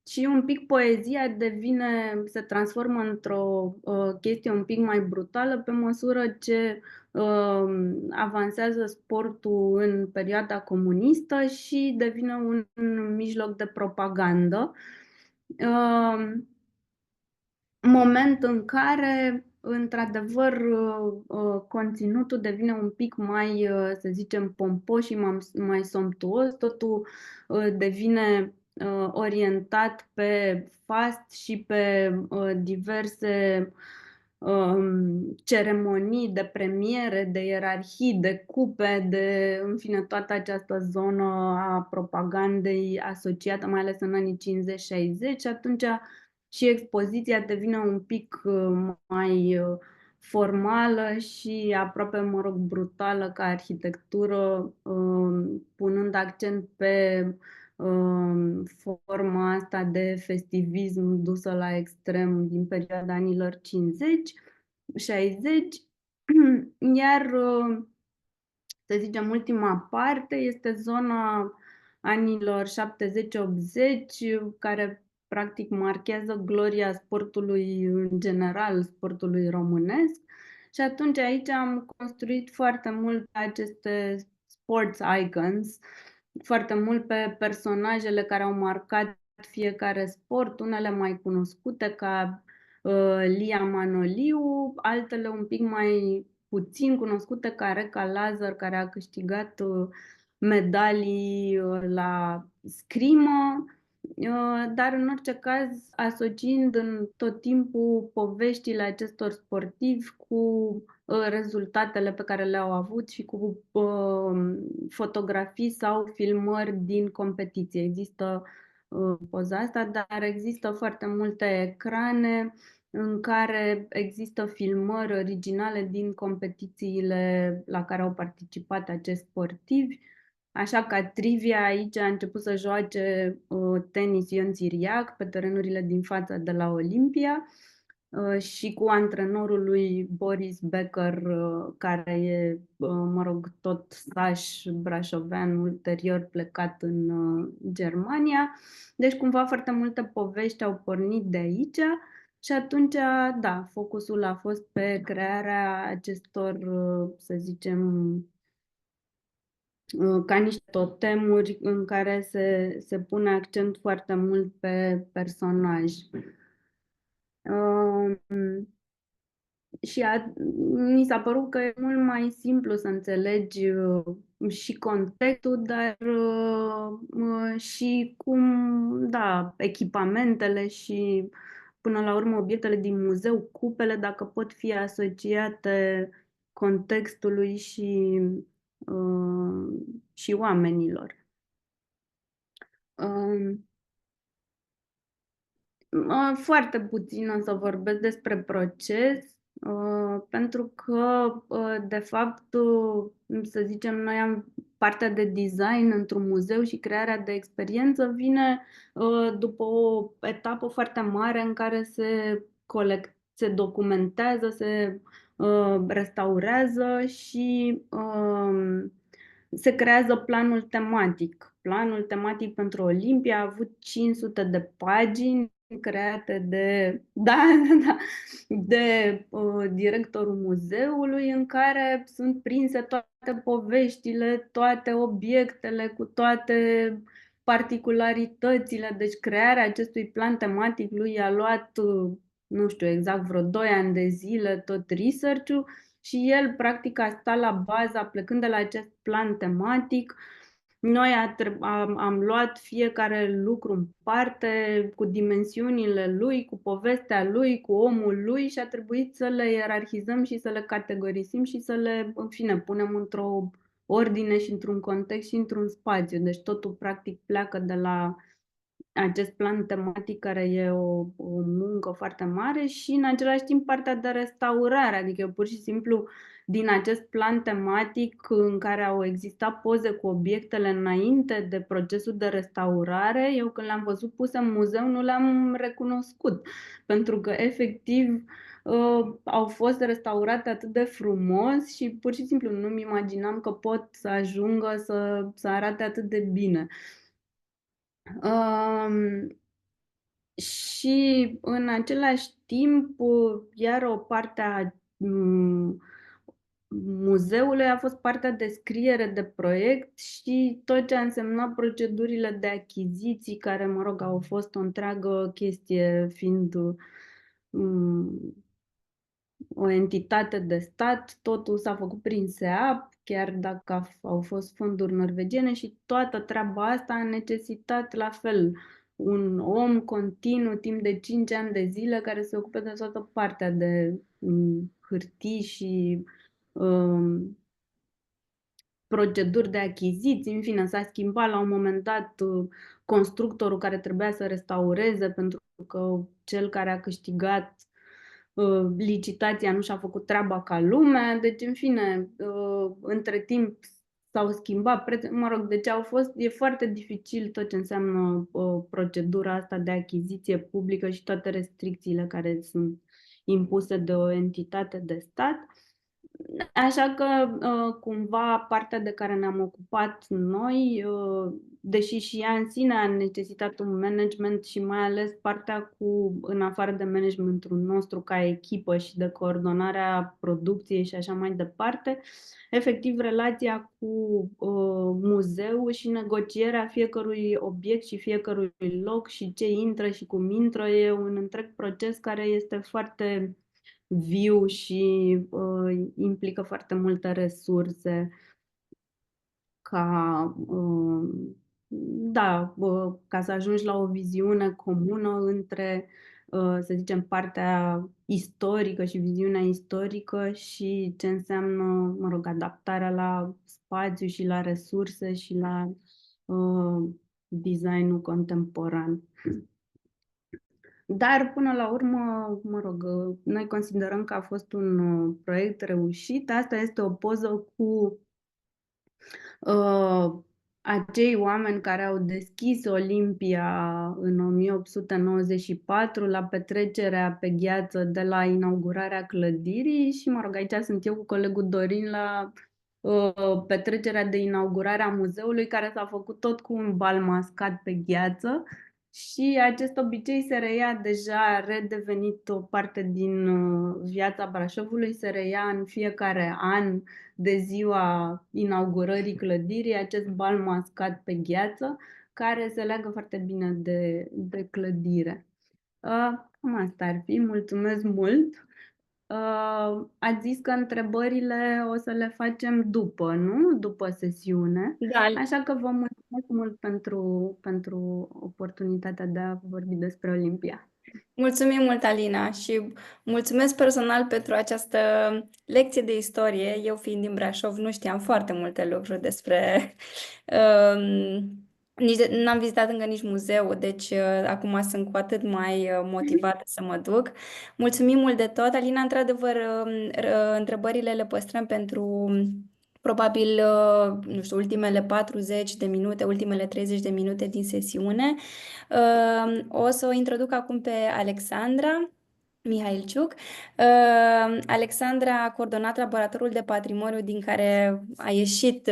Și un pic poezia se transformă într-o chestie un pic mai brutală pe măsură ce avansează sportul în perioada comunistă și devine un mijloc de propagandă. Moment în care, într-adevăr, conținutul devine un pic mai, să zicem, pompos și mai somptuos, totul devine orientat pe fast și pe diverse ceremonii de premiere, de ierarhii, de cupe, în fine, toată această zonă a propagandei asociată, mai ales în anii 50-60, și atunci și expoziția devine un pic mai formală și aproape, mă rog, brutală ca arhitectură, punând accent pe forma asta de festivism dusă la extrem din perioada anilor 50-60, iar, să zicem, ultima parte este zona anilor 70-80, care practic marchează gloria sportului în general, sportului românesc. Și atunci aici am construit foarte mult aceste sports icons, foarte mult pe personajele care au marcat fiecare sport, unele mai cunoscute ca Lia Manoliu, altele un pic mai puțin cunoscute ca Reca Lazar, care a câștigat medalii la scrimă, dar în orice caz asociind în tot timpul poveștile acestor sportivi cu rezultatele pe care le-au avut și cu fotografii sau filmări din competiție. Există poza asta, dar există foarte multe ecrane în care există filmări originale din competițiile la care au participat acești sportivi. Așa ca trivia, aici a început să joace tenis Ion Țiriac pe terenurile din față de la Olimpia și cu antrenorul lui Boris Becker, care e, mă rog, tot saș brașovean, ulterior plecat în Germania. Deci, cumva, foarte multe povești au pornit de aici și atunci, da, focusul a fost pe crearea acestor, să zicem, ca niște totemuri în care se pune accent foarte mult pe personaj. Și mi s-a părut că e mult mai simplu să înțelegi și contextul, dar și cum, da, echipamentele și până la urmă obiectele din muzeu, cupele, dacă pot fi asociate contextului și oamenilor. Foarte puțin o să vorbesc despre proces, pentru că, de fapt, să zicem, noi am partea de design într-un muzeu și crearea de experiență vine după o etapă foarte mare în care se documentează, se restaurează și se creează planul tematic. Planul tematic pentru Olimpia a avut 500 de pagini create de, da, da, de directorul muzeului, în care sunt prinse toate poveștile, toate obiectele, cu toate particularitățile. Deci crearea acestui plan tematic lui a luat, nu știu exact, vreo 2 ani de zile tot research-ul și el practic a stat la baza, plecând de la acest plan tematic. Noi am luat fiecare lucru în parte, cu dimensiunile lui, cu povestea lui, cu omul lui și a trebuit să le ierarhizăm și să le categorisim și să le, în fine, punem într-o ordine și într-un context și într-un spațiu. Deci totul practic pleacă de la acest plan tematic care e o muncă foarte mare și în același timp partea de restaurare, adică eu pur și simplu din acest plan tematic în care au existat poze cu obiectele înainte de procesul de restaurare, eu când le-am văzut puse în muzeu nu le-am recunoscut, pentru că efectiv au fost restaurate atât de frumos și pur și simplu nu-mi imaginam că pot să ajungă să arate atât de bine. Și în același timp, iar o parte a muzeului a fost partea de scriere de proiect și tot ce a însemnat procedurile de achiziții, care, mă rog, au fost o întreagă chestie, fiind o entitate de stat, totul s-a făcut prin SEAP, chiar dacă au fost fonduri norvegiene și toată treaba asta a necesitat la fel un om continuu timp de 5 ani de zile care se ocupe de toată partea de hârtii și um, proceduri de achiziții, în fine, s-a schimbat la un moment dat constructorul care trebuia să restaureze pentru că cel care a câștigat licitația nu și-a făcut treaba ca lumea, deci în fine, între timp s-au schimbat preț, mă rog, deci e foarte dificil tot ce înseamnă procedura asta de achiziție publică și toate restricțiile care sunt impuse de o entitate de stat. Așa că, cumva, partea de care ne-am ocupat noi, deși și ea în sine a necesitat un management și mai ales partea în afară de managementul nostru ca echipă și de coordonarea producției și așa mai departe, efectiv relația cu muzeul și negocierea fiecărui obiect și fiecărui loc și ce intră și cum intră e un întreg proces care este foarte viu și implică foarte multe resurse ca, da, ca să ajungi la o viziune comună între, să zicem, partea istorică și viziunea istorică și ce înseamnă, mă rog, adaptarea la spațiu și la resurse și la designul contemporan. Dar, până la urmă, mă rog, noi considerăm că a fost un proiect reușit. Asta este o poză cu acei oameni care au deschis Olimpia în 1894 la petrecerea pe gheață de la inaugurarea clădirii și, mă rog, aici sunt eu cu colegul Dorin la petrecerea de inaugurare a muzeului, care s-a făcut tot cu un bal mascat pe gheață. Și acest obicei se reia deja, a redevenit o parte din viața Brașovului, se reia în fiecare an de ziua inaugurării clădirii, acest bal mascat pe gheață, care se leagă foarte bine de clădire. Cam asta ar fi. Mulțumesc mult! Ați zis că întrebările o să le facem după, nu? După sesiune. Da, Așa că vă mulțumesc mult pentru oportunitatea de a vorbi despre Olimpia. mulțumim mult, Alina, și mulțumesc personal pentru această lecție de istorie. Eu, fiind din Brașov, nu știam foarte multe lucruri despre... N-am vizitat încă nici muzeu, deci acum sunt cu atât mai motivată să mă duc. Mulțumim mult de tot. Alina, într-adevăr, întrebările le păstrăm pentru probabil, nu știu, ultimele 40 de minute, ultimele 30 de minute din sesiune. O să o introduc acum pe Alexandra Mihailciuc. Alexandra a coordonat laboratorul de patrimoniu din care a ieșit,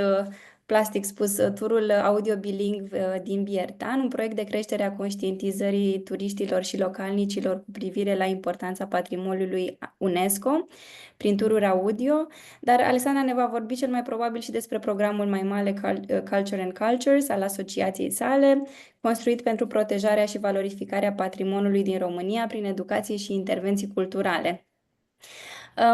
plastic spus, turul audio bilingv din Biertan, un proiect de creștere a conștientizării turiștilor și localnicilor cu privire la importanța patrimoniului UNESCO prin tururi audio, dar Alexandra ne va vorbi cel mai probabil și despre programul Mai Male Culture and Cultures al asociației sale, construit pentru protejarea și valorificarea patrimoniului din România prin educație și intervenții culturale.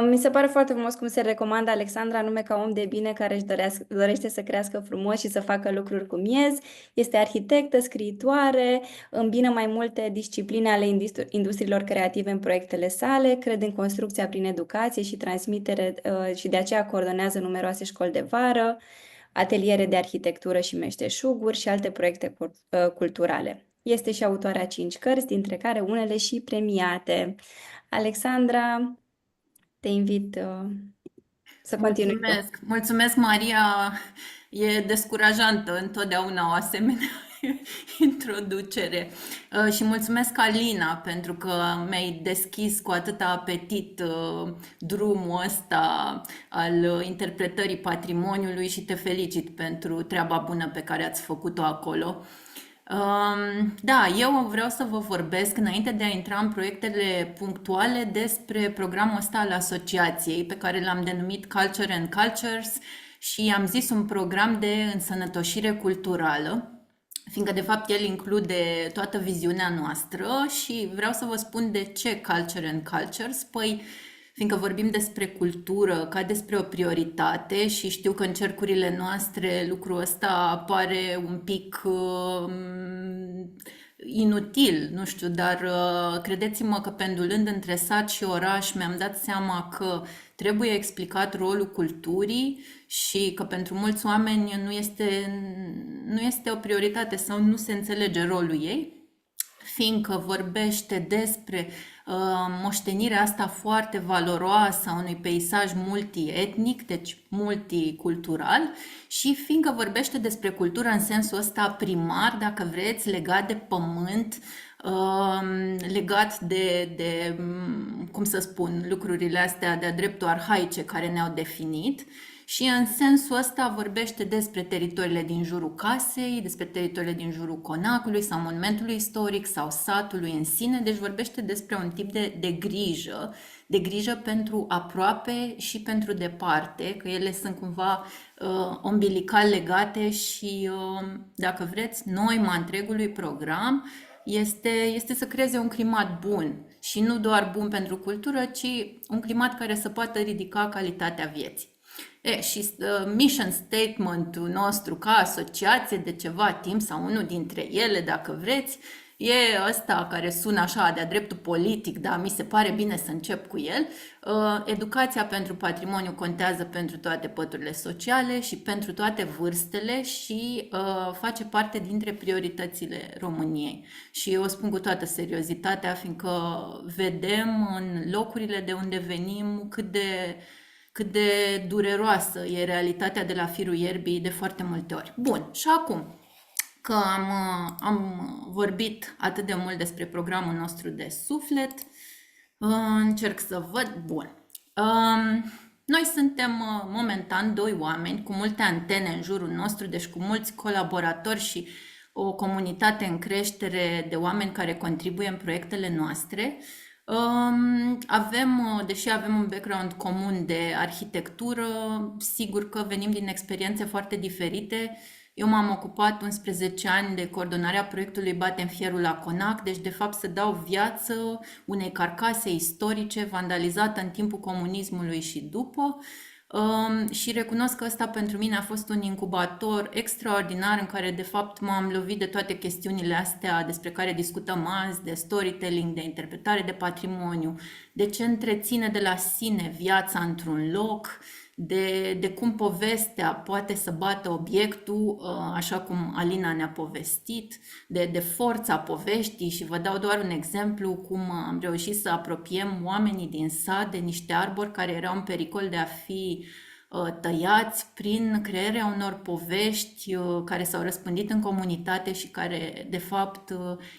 Mi se pare foarte frumos cum se recomandă Alexandra, anume ca om de bine care dorește să crească frumos și să facă lucruri cu miez. Este arhitectă, scriitoare, îmbină mai multe discipline ale industriilor creative în proiectele sale, crede în construcția prin educație și transmitere și de aceea coordonează numeroase școli de vară, ateliere de arhitectură și meșteșuguri și alte proiecte culturale. Este și autoarea 5 cărți, dintre care unele și premiate. Alexandra, te invit să continui tu. Mulțumesc, Maria. E descurajantă întotdeauna o asemenea introducere. Și mulțumesc, Alina, pentru că mi-ai deschis cu atâta apetit drumul ăsta al interpretării patrimoniului și te felicit pentru treaba bună pe care ați făcut-o acolo. Da, eu vreau să vă vorbesc, înainte de a intra în proiectele punctuale, despre programul ăsta al asociației, pe care l-am denumit Culture and Cultures și am zis un program de însănătoșire culturală, fiindcă de fapt el include toată viziunea noastră și vreau să vă spun de ce Culture and Cultures. Păi, fiindcă vorbim despre cultură ca despre o prioritate și știu că în cercurile noastre lucrul ăsta pare un pic inutil, nu știu, dar credeți-mă că pendulând între sat și oraș mi-am dat seama că trebuie explicat rolul culturii și că pentru mulți oameni nu este o prioritate sau nu se înțelege rolul ei, fiindcă vorbește despre moștenirea asta foarte valoroasă a unui peisaj multietnic, deci multicultural, și fiindcă vorbește despre cultura în sensul ăsta primar, dacă vreți, legat de pământ, legat de cum să spun, lucrurile astea de-a dreptul arhaice care ne-au definit. Și în sensul ăsta vorbește despre teritoriile din jurul casei, despre teritoriile din jurul conacului sau monumentului istoric sau satului în sine. Deci vorbește despre un tip de grijă pentru aproape și pentru departe, că ele sunt cumva umbilical legate și, dacă vreți, noima întregului program este să creeze un climat bun și nu doar bun pentru cultură, ci un climat care să poată ridica calitatea vieții. Și mission statement-ul nostru ca asociație de ceva timp sau unul dintre ele, dacă vreți, e ăsta care sună așa de-a dreptul politic, dar mi se pare bine să încep cu el. Educația pentru patrimoniu contează pentru toate păturile sociale și pentru toate vârstele și face parte dintre prioritățile României. Și eu o spun cu toată seriozitatea, fiindcă vedem în locurile de unde venim cât de dureroasă e realitatea de la firul ierbii de foarte multe ori. Bun, și acum că am vorbit atât de mult despre programul nostru de suflet, încerc să văd. Bun. Noi suntem momentan doi oameni cu multe antene în jurul nostru, deci cu mulți colaboratori și o comunitate în creștere de oameni care contribuie în proiectele noastre. Deși avem un background comun de arhitectură, sigur că venim din experiențe foarte diferite. Eu m-am ocupat 11 ani de coordonarea proiectului Batem Fierul la Conac, deci de fapt să dau viață unei carcase istorice vandalizată în timpul comunismului și după. Și recunosc că ăsta pentru mine a fost un incubator extraordinar în care de fapt m-am lovit de toate chestiunile astea despre care discutăm azi, de storytelling, de interpretare de patrimoniu, de ce întreține de la sine viața într-un loc, de cum povestea poate să bată obiectul, așa cum Alina ne-a povestit, de forța poveștii și vă dau doar un exemplu cum am reușit să apropiem oamenii din sat de niște arbori care erau în pericol de a fi tăiați prin crearea unor povești care s-au răspândit în comunitate și care de fapt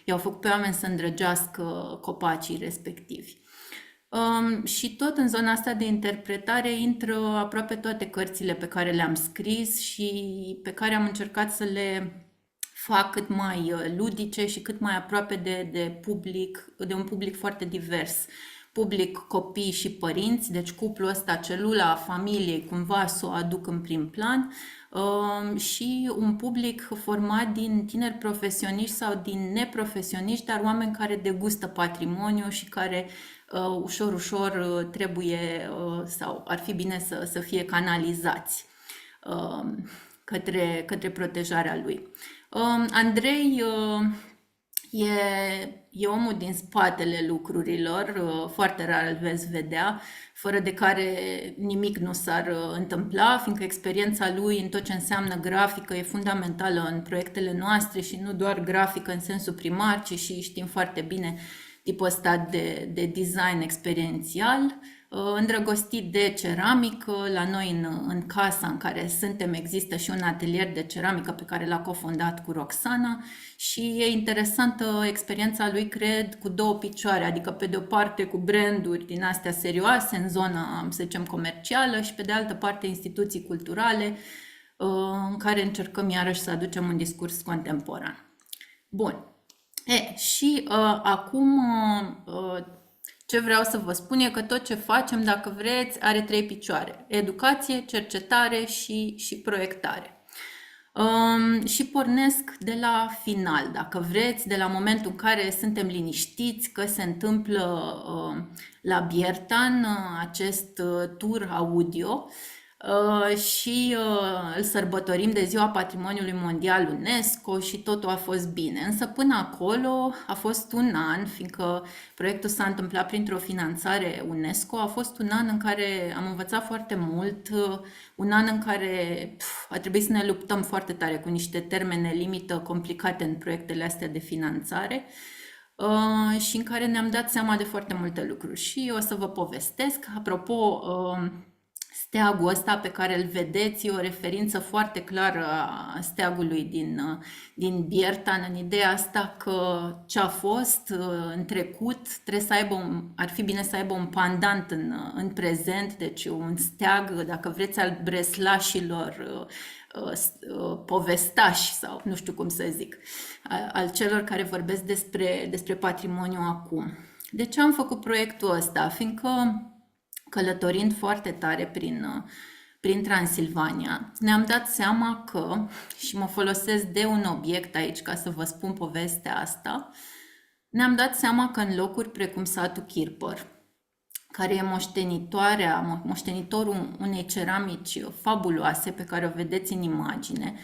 i-au făcut pe oameni să îndrăgească copacii respectivi. Și tot în zona asta de interpretare intră aproape toate cărțile pe care le-am scris și pe care am încercat să le fac cât mai ludice și cât mai aproape de un public foarte divers. Public, copii și părinți, deci cuplul ăsta, celula familiei, cumva să o aduc în prim plan, și un public format din tineri profesioniști sau din neprofesioniști, dar oameni care degustă patrimoniu și care ușor trebuie sau ar fi bine să fie canalizați către protejarea lui. Andrei e omul din spatele lucrurilor, foarte rar îl veți vedea, fără de care nimic nu s-ar întâmpla, fiindcă experiența lui în tot ce înseamnă grafică e fundamentală în proiectele noastre și nu doar grafică în sensul primar, ci și știm foarte bine tipul ăsta de design experiențial, îndrăgostit de ceramică. La noi în casa în care suntem există și un atelier de ceramică pe care l-a cofondat cu Roxana și e interesantă experiența lui, cred, cu două picioare, adică pe de o parte cu branduri din astea serioase în zona, să zicem, comercială și pe de altă parte instituții culturale în care încercăm iarăși să aducem un discurs contemporan. Bun. Și acum ce vreau să vă spun e că tot ce facem, dacă vreți, are trei picioare: educație, cercetare și proiectare. Și pornesc de la final, dacă vreți, de la momentul în care suntem liniștiți că se întâmplă la Biertan acest tur audio și îl sărbătorim de Ziua Patrimoniului Mondial UNESCO și totul a fost bine. Însă până acolo a fost un an, fiindcă proiectul s-a întâmplat printr-o finanțare UNESCO, a fost un an în care am învățat foarte mult, un an în care a trebuit să ne luptăm foarte tare cu niște termene limită complicate în proiectele astea de finanțare și în care ne-am dat seama de foarte multe lucruri. Și o să vă povestesc. Apropo, steagul ăsta pe care îl vedeți e o referință foarte clară a steagului din Biertan, în ideea asta că ce a fost în trecut trebuie să aibă ar fi bine să aibă un pandant în prezent, deci un steag, dacă vreți, al breslașilor povestași sau nu știu cum să zic, al celor care vorbesc despre patrimoniu acum. De ce am făcut proiectul ăsta? Fiindcă călătorind foarte tare prin Transilvania, ne-am dat seama că, și mă folosesc de un obiect aici ca să vă spun povestea asta, ne-am dat seama că în locuri precum satul Chirpăr, care e moștenitorul unei ceramici fabuloase pe care o vedeți în imagine,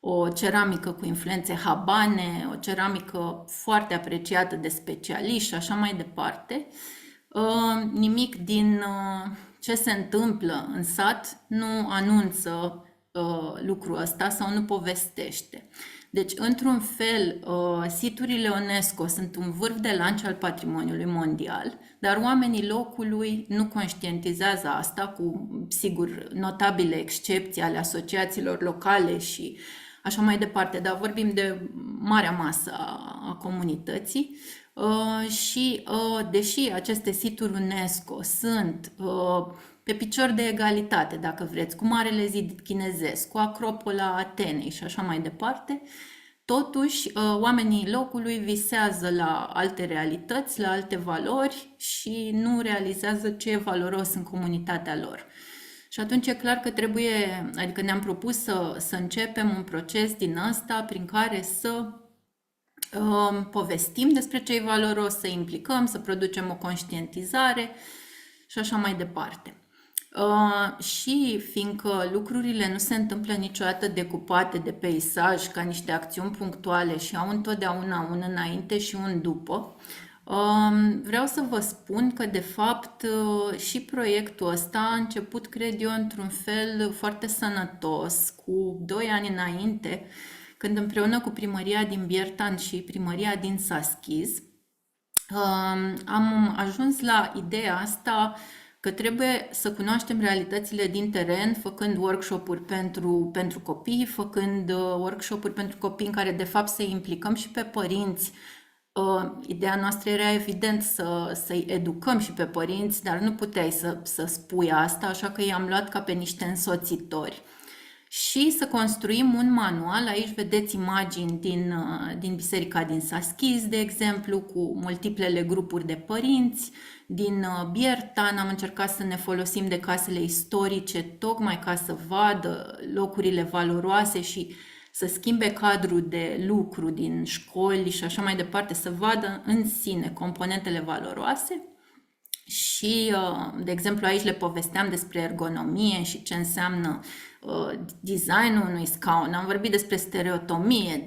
o ceramică cu influențe habane, o ceramică foarte apreciată de specialiști și așa mai departe. Nimic din ce se întâmplă în sat nu anunță lucrul ăsta sau nu povestește. Deci, într-un fel, siturile UNESCO sunt un vârf de lance al patrimoniului mondial, dar oamenii locului nu conștientizează asta, cu, sigur, notabile excepții ale asociațiilor locale și așa mai departe, dar vorbim de marea masă a comunității. Și deși aceste situri UNESCO sunt pe picior de egalitate, dacă vreți, cu Marele Zid chinezesc, cu Acropola Atenei și așa mai departe, totuși oamenii locului visează la alte realități, la alte valori și nu realizează ce e valoros în comunitatea lor. Și atunci e clar că trebuie, adică ne-am propus să începem un proces din ăsta prin care să povestim despre ce e valoros, să implicăm, să producem o conștientizare și așa mai departe. Și fiindcă lucrurile nu se întâmplă niciodată decupate de peisaj ca niște acțiuni punctuale și au întotdeauna un înainte și un după, vreau să vă spun că, de fapt, și proiectul ăsta a început, cred eu, într-un fel foarte sănătos, cu 2 ani înainte, când împreună cu primăria din Biertan și primăria din Saschiz am ajuns la ideea asta că trebuie să cunoaștem realitățile din teren, făcând workshop-uri pentru copii, făcând workshop-uri pentru copii în care, de fapt, să implicăm și pe părinți. Ideea noastră era, evident, să-i educăm și pe părinți, dar nu puteai să spui asta, așa că i-am luat ca pe niște însoțitori. Și să construim un manual. Aici vedeți imagini din Biserica din Saschiz, de exemplu, cu multiplele grupuri de părinți. Din Biertan am încercat să ne folosim de casele istorice, tocmai ca să vadă locurile valoroase și să schimbe cadrul de lucru din școli și așa mai departe, să vadă în sine componentele valoroase. Și, de exemplu, aici le povesteam despre ergonomie și ce înseamnă designul unui scaun. Am vorbit despre stereotomie,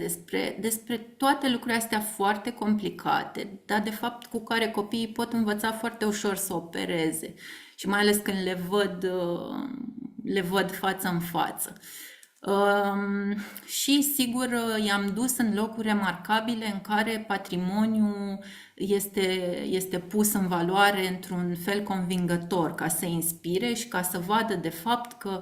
despre toate lucrurile astea foarte complicate, dar, de fapt, cu care copiii pot învăța foarte ușor să opereze și mai ales când le văd față în față. Și, sigur, i-am dus în locuri remarcabile în care patrimoniul este pus în valoare într-un fel convingător, ca să inspire și ca să vadă, de fapt, că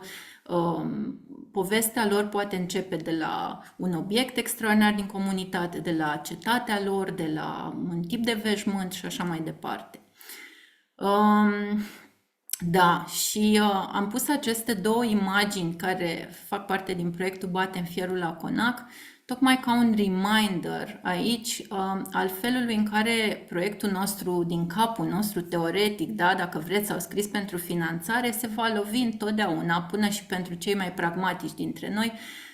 povestea lor poate începe de la un obiect extraordinar din comunitate, de la cetatea lor, de la un tip de veșmânt și așa mai departe. Da, și am pus aceste 2 imagini care fac parte din proiectul Batem Fierul la Conac, tocmai ca un reminder aici al felului în care proiectul nostru, din capul nostru teoretic, da, dacă vreți, sau scris pentru finanțare, se va lovi întotdeauna, până și pentru cei mai pragmatici dintre noi,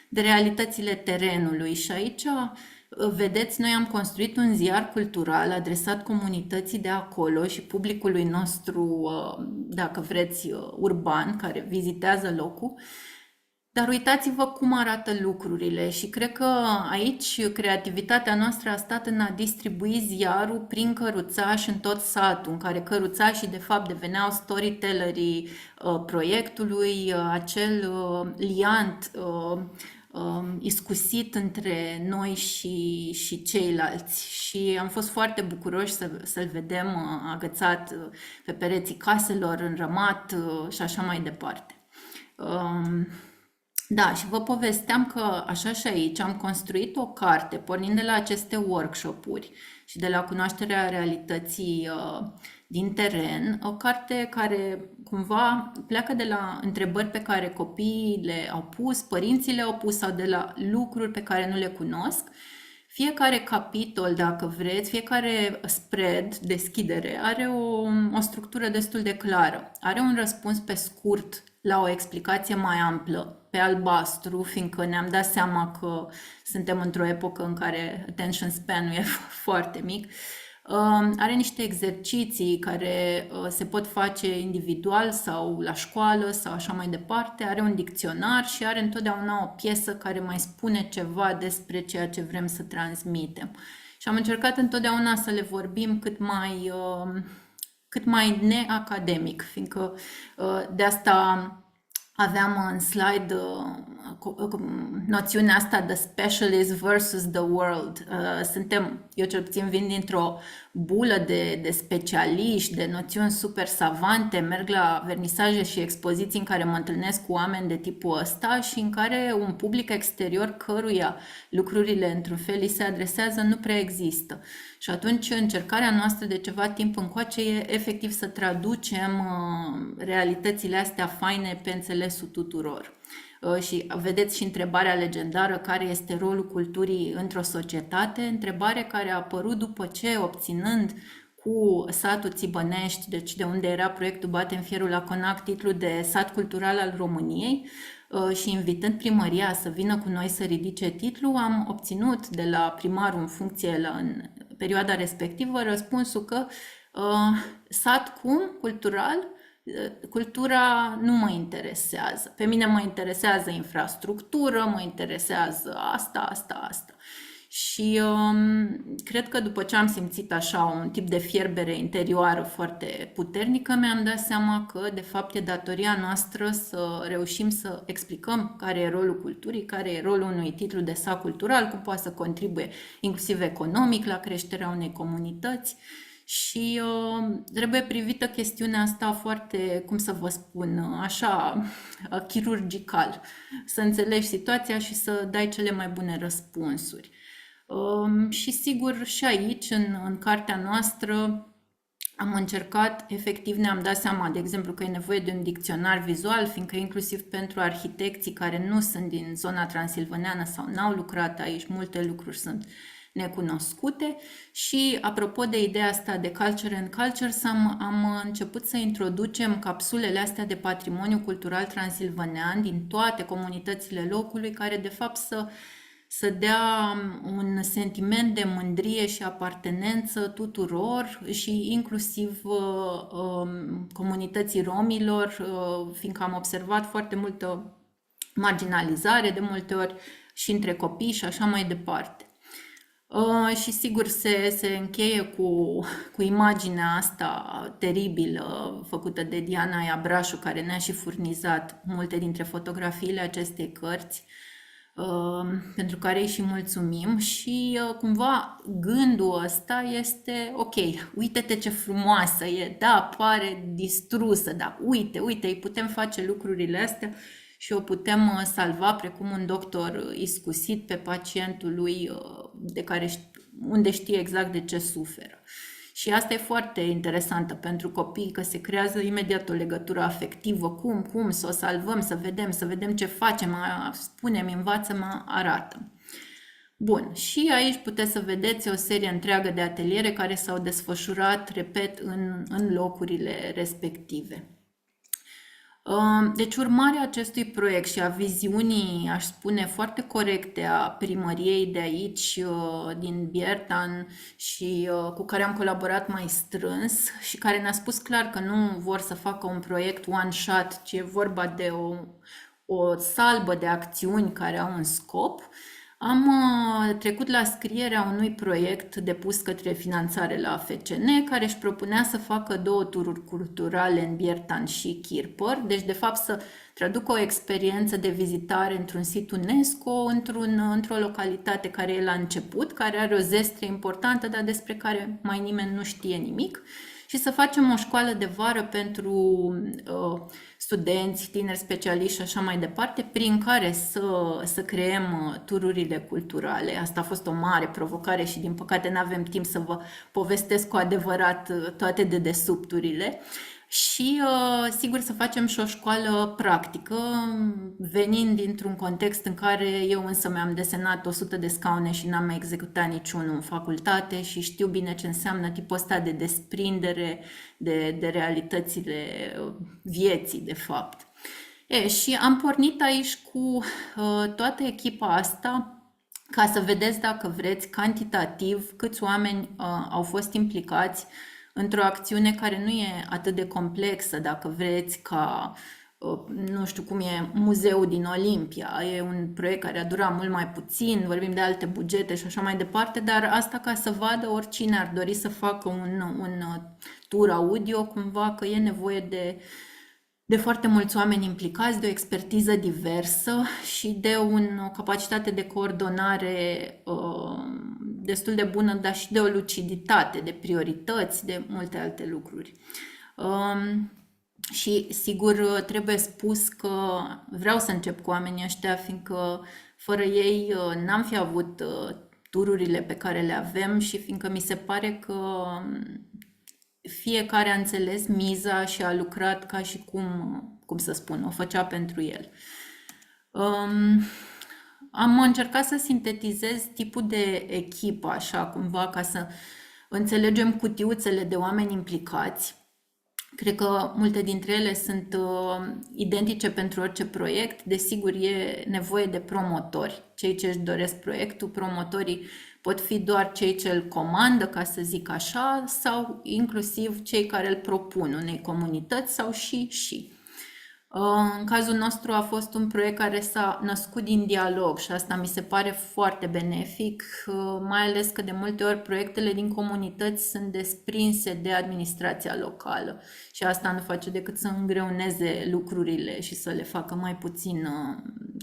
de realitățile terenului. Și aici, vedeți, noi am construit un ziar cultural adresat comunității de acolo și publicului nostru, dacă vreți, urban, care vizitează locul. Dar uitați-vă cum arată lucrurile și cred că aici creativitatea noastră a stat în a distribui ziarul prin căruțași în tot satul, în care căruțașii de fapt deveneau storytellerii proiectului, acel liant iscusit între noi și ceilalți. Și am fost foarte bucuroși să-l vedem agățat pe pereții caselor, înrămat și așa mai departe. Da, și vă povesteam că, așa și aici, am construit o carte pornind de la aceste workshop-uri și de la cunoașterea realității din teren, o carte care cumva pleacă de la întrebări pe care copiii le-au pus, părinții le-au pus sau de la lucruri pe care nu le cunosc. Fiecare capitol, dacă vreți, fiecare spread, deschidere, are o structură destul de clară. Are un răspuns pe scurt la o explicație mai amplă, pe albastru, fiindcă ne-am dat seama că suntem într-o epocă în care attention span-ul e foarte mic. Are niște exerciții care se pot face individual sau la școală sau așa mai departe. Are un dicționar și are întotdeauna o piesă care mai spune ceva despre ceea ce vrem să transmitem. Și am încercat întotdeauna să le vorbim cât mai neacademic, fiindcă de asta aveam în slide noțiunea asta de specialist versus the world. Eu cel puțin vin dintr-o bulă de specialiști, de noțiuni super savante, merg la vernisaje și expoziții în care mă întâlnesc cu oameni de tipul ăsta și în care un public exterior căruia lucrurile într-un fel îi se adresează nu prea există. Și atunci încercarea noastră de ceva timp încoace e efectiv să traducem realitățile astea faine pe înțelesul tuturor. Și vedeți și întrebarea legendară, care este rolul culturii într-o societate, întrebare care a apărut după ce, obținând cu satul Țibănești, deci de unde era proiectul Batem Fierul la Conac, titlul de sat cultural al României, și invitând primăria să vină cu noi să ridice titlul, am obținut de la primarul în funcție în perioada respectivă răspunsul că sat cum? Cultural? Cultura nu mă interesează. Pe mine mă interesează infrastructură, mă interesează asta. Și cred că după ce am simțit așa un tip de fierbere interioară foarte puternică, mi-am dat seama că de fapt e datoria noastră să reușim să explicăm care e rolul culturii, care e rolul unui titlu de sat cultural, cum poate să contribuie inclusiv economic la creșterea unei comunități. Și trebuie privită chestiunea asta foarte, cum să vă spun, așa, chirurgical. Să înțelegi situația și să dai cele mai bune răspunsuri. Și sigur și aici, în cartea noastră, am încercat, efectiv ne-am dat seama, de exemplu, că e nevoie de un dicționar vizual, fiindcă inclusiv pentru arhitecții care nu sunt din zona transilvaneană sau n-au lucrat aici, multe lucruri sunt necunoscute. Și apropo de ideea asta de Culture and Cultures, am început să introducem capsulele astea de patrimoniu cultural transilvanean din toate comunitățile locului, care de fapt să dea un sentiment de mândrie și apartenență tuturor și inclusiv comunității romilor, fiindcă am observat foarte multă marginalizare de multe ori și între copii și așa mai departe. Și sigur se încheie cu imaginea asta teribilă făcută de Diana Iabrașu, care ne-a și furnizat multe dintre fotografiile acestei cărți, pentru care îi și mulțumim. Și cumva gândul ăsta este, ok, uite-te ce frumoasă e, da, pare distrusă, dar uite, îi putem face lucrurile astea și o putem salva precum un doctor iscusit pe pacientul lui unde știe exact de ce suferă. Și asta e foarte interesantă pentru copii, că se creează imediat o legătură afectivă. Cum să o salvăm, să vedem ce facem, spune-mi, învață-mă, arată. Bun, și aici puteți să vedeți o serie întreagă de ateliere care s-au desfășurat, repet, în locurile respective. Deci urmarea acestui proiect și a viziunii, aș spune, foarte corecte a primăriei de aici, din Biertan, și cu care am colaborat mai strâns și care ne-a spus clar că nu vor să facă un proiect one-shot, ci e vorba de o salbă de acțiuni care au un scop. Am trecut la scrierea unui proiect depus către finanțare la FCN, care își propunea să facă 2 tururi culturale în Biertan și Chirpăr, deci de fapt să traducă o experiență de vizitare într-un sit UNESCO, într-o localitate care e la început, care are o zestre importantă, dar despre care mai nimeni nu știe nimic, și să facem o școală de vară pentru studenți, tineri specialiști și așa mai departe, prin care să creăm tururile culturale. Asta a fost o mare provocare și din păcate nu avem timp să vă povestesc cu adevărat toate dedesubturile. Și sigur să facem și o școală practică, venind dintr-un context în care eu însă mi-am desenat 100 de scaune și n-am mai executat niciunul în facultate și știu bine ce înseamnă tipul ăsta de desprindere de realitățile vieții, de fapt. Și am pornit aici cu toată echipa asta ca să vedeți, dacă vreți, cantitativ câți oameni au fost implicați într-o acțiune care nu e atât de complexă, dacă vreți, ca, nu știu cum e, muzeul din Olimpia. E un proiect care a durat mult mai puțin, vorbim de alte bugete și așa mai departe, dar asta ca să vadă oricine ar dori să facă un tur audio, cumva că e nevoie de foarte mulți oameni implicați, de o expertiză diversă și de o capacitate de coordonare destul de bună, dar și de o luciditate, de priorități, de multe alte lucruri. Și sigur trebuie spus că vreau să încep cu oamenii ăștia, fiindcă fără ei n-am fi avut tururile pe care le avem și fiindcă mi se pare că fiecare a înțeles miza și a lucrat ca și cum să spun, o făcea pentru el. Am încercat să sintetizez tipul de echipă, așa cumva, ca să înțelegem cutiuțele de oameni implicați. Cred că multe dintre ele sunt identice pentru orice proiect. Desigur, e nevoie de promotori, cei ce își doresc proiectul. Promotorii pot fi doar cei ce îl comandă, ca să zic așa, sau inclusiv cei care îl propun unei comunități sau și. În cazul nostru a fost un proiect care s-a născut din dialog și asta mi se pare foarte benefic, mai ales că de multe ori proiectele din comunități sunt desprinse de administrația locală și asta nu face decât să îngreuneze lucrurile și să le facă mai puțin,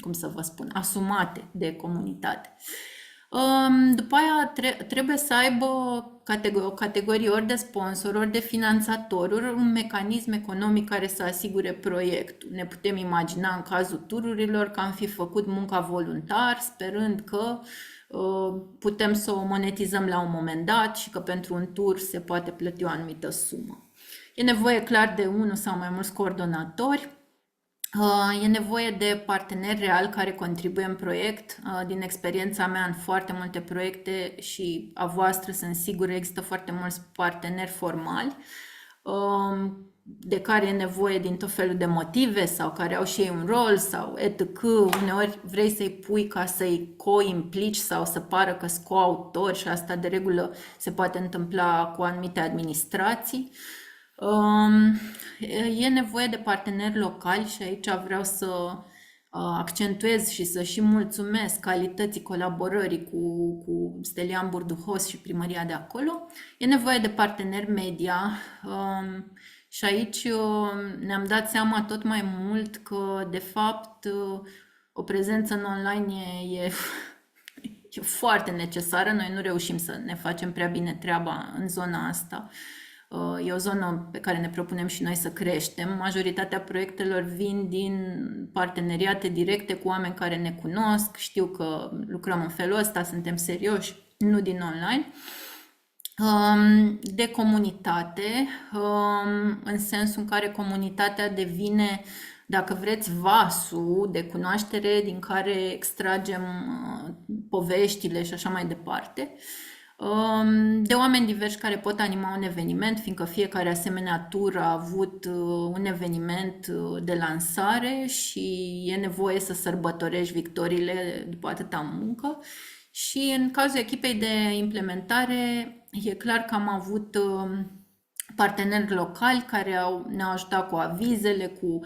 cum să vă spun, asumate de comunitate. După aia trebuie să aibă categorii ori de sponsor, ori de finanțator, ori un mecanism economic care să asigure proiectul. Ne putem imagina în cazul tururilor că am fi făcut munca voluntar, sperând că putem să o monetizăm la un moment dat și că pentru un tur se poate plăti o anumită sumă. E nevoie clar de unul sau mai mulți coordonatori. E nevoie de parteneri reali care contribuie în proiect. Din experiența mea în foarte multe proiecte și a voastră sunt sigură există foarte mulți parteneri formali de care e nevoie din tot felul de motive sau care au și ei un rol sau etc. Uneori vrei să-i pui ca să-i co-implici sau să pară că sunt coautori și asta de regulă se poate întâmpla cu anumite administrații. E nevoie de parteneri locali și aici vreau să accentuez și să și mulțumesc calității colaborării cu Stelian Burduhos și primăria de acolo. E nevoie de parteneri media și aici ne-am dat seama tot mai mult că, de fapt, o prezență în online e foarte necesară. Noi nu reușim să ne facem prea bine treaba în zona asta. E o zonă pe care ne propunem și noi să creștem. Majoritatea proiectelor vin din parteneriate directe cu oameni care ne cunosc, știu că lucrăm în felul ăsta, suntem serioși, nu din online. De comunitate, în sensul în care comunitatea devine, dacă vreți, vasul de cunoaștere din care extragem poveștile și așa mai departe. De oameni diversi care pot anima un eveniment, fiindcă fiecare asemenea tur a avut un eveniment de lansare și e nevoie să sărbătorești victoriile după atâta muncă. Și în cazul echipei de implementare, e clar că am avut parteneri locali care ne-au ajutat cu avizele, cu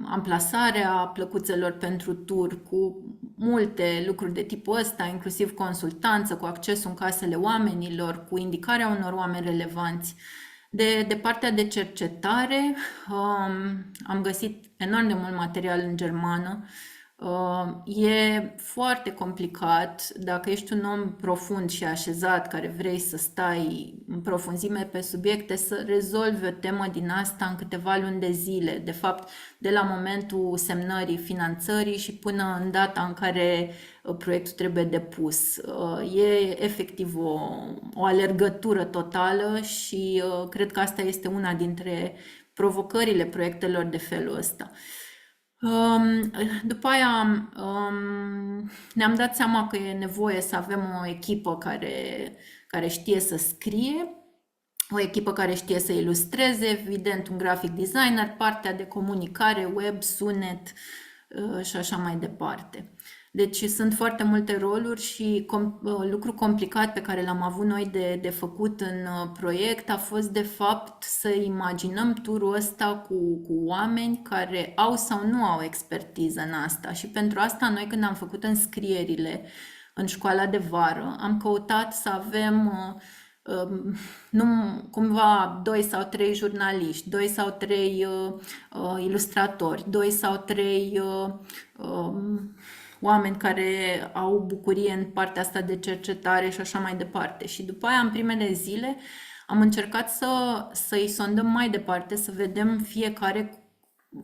amplasarea plăcuțelor pentru tur, cu multe lucruri de tipul ăsta, inclusiv consultanță, cu accesul în casele oamenilor, cu indicarea unor oameni relevanți. De partea de cercetare, am găsit enorm de mult material în germană. E foarte complicat dacă ești un om profund și așezat care vrei să stai în profunzime pe subiecte, să rezolvi o temă din asta în câteva luni de zile. De fapt, de la momentul semnării finanțării și până în data în care proiectul trebuie depus. E efectiv o alergătură totală și cred că asta este una dintre provocările proiectelor de felul ăsta. După aia ne-am dat seama că e nevoie să avem o echipă care știe să scrie, o echipă care știe să ilustreze, evident un graphic designer, partea de comunicare, web, sunet și așa mai departe. Deci sunt foarte multe roluri și lucru complicat pe care l-am avut noi de făcut în proiect a fost de fapt să imaginăm turul ăsta cu oameni care au sau nu au expertiză în asta. Și pentru asta noi când am făcut înscrierile în școala de vară, am căutat să avem nu cumva 2 sau 3 jurnaliști, 2 sau 3 ilustratori, 2 sau 3 oameni care au bucurie în partea asta de cercetare și așa mai departe. Și după aia, în primele zile, am încercat să-i sondăm mai departe, să vedem fiecare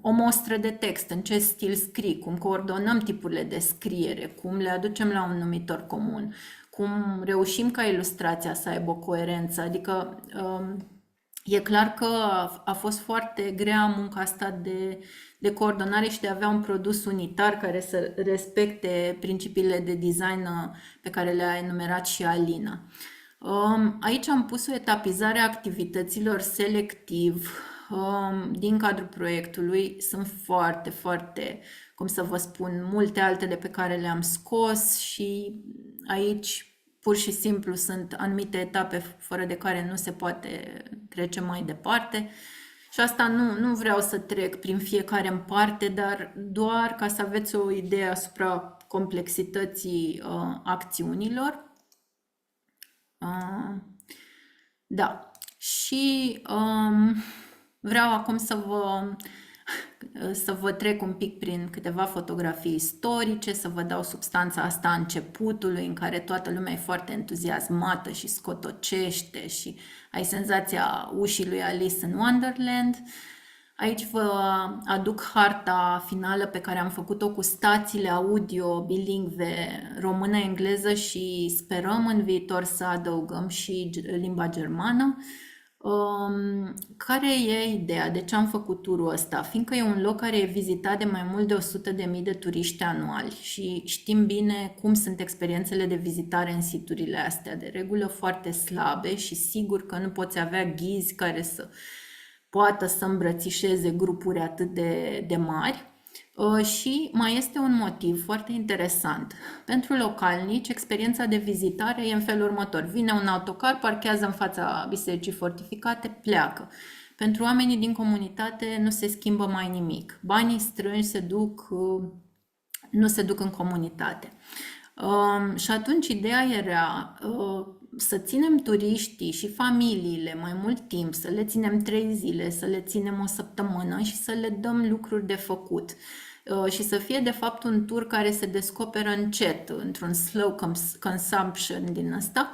o mostră de text, în ce stil scrii, cum coordonăm tipurile de scriere, cum le aducem la un numitor comun, cum reușim ca ilustrația să aibă o coerență. Adică e clar că a fost foarte grea munca asta de coordonare și de a avea un produs unitar care să respecte principiile de design pe care le-a enumerat și Alina. Aici am pus o etapizare a activităților selectiv din cadrul proiectului. Sunt foarte, foarte, cum să vă spun, multe altele pe care le-am scos și aici pur și simplu sunt anumite etape fără de care nu se poate trece mai departe. Și asta nu vreau să trec prin fiecare în parte, dar doar ca să aveți o idee asupra complexității acțiunilor. Da. Și vreau acum să vă trec un pic prin câteva fotografii istorice, să vă dau substanța asta a începutului, în care toată lumea e foarte entuziasmată și scotocește și ai senzația ușii lui Alice in Wonderland. Aici vă aduc harta finală pe care am făcut-o cu stațiile audio bilingve română-engleză și sperăm în viitor să adăugăm și limba germană. Care e ideea? De ce am făcut turul ăsta? Fiindcă e un loc care e vizitat de mai mult de 100.000 de turiști anuali și știm bine cum sunt experiențele de vizitare în siturile astea, de regulă foarte slabe și sigur că nu poți avea ghizi care să poată să îmbrățișeze grupuri atât de mari. Și mai este un motiv foarte interesant. Pentru localnici, experiența de vizitare e în felul următor. Vine un autocar, parchează în fața bisericii fortificate, pleacă. Pentru oamenii din comunitate nu se schimbă mai nimic. Banii strânși nu se duc în comunitate. Și atunci ideea era să ținem turiștii și familiile mai mult timp, să le ținem 3 zile, să le ținem o săptămână și să le dăm lucruri de făcut. Și să fie de fapt un tur care se descoperă încet, într-un slow consumption din asta,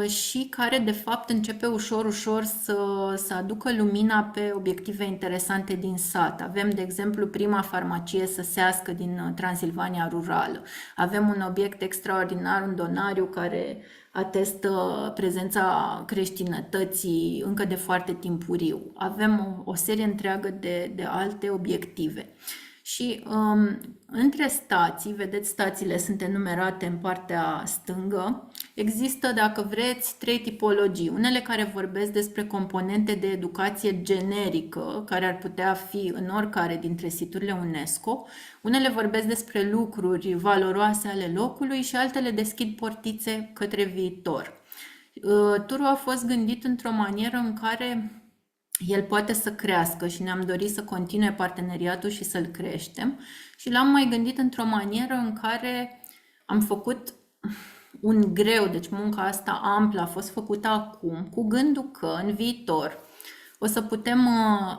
și care de fapt începe ușor să aducă lumina pe obiective interesante din sat. Avem, de exemplu, prima farmacie săsească din Transilvania rurală. Avem un obiect extraordinar, un donariu care atestă prezența creștinătății încă de foarte timpuriu. Avem o serie întreagă de alte obiective. Și între stații, vedeți, stațiile sunt enumerate în partea stângă, există, dacă vreți, 3 tipologii. Unele care vorbesc despre componente de educație generică, care ar putea fi în oricare dintre siturile UNESCO. Unele vorbesc despre lucruri valoroase ale locului și altele deschid portițe către viitor. Turul a fost gândit într-o manieră în care el poate să crească și ne-am dorit să continue parteneriatul și să-l creștem și l-am mai gândit într-o manieră în care am făcut un greu, deci munca asta amplă a fost făcută acum, cu gândul că în viitor o să putem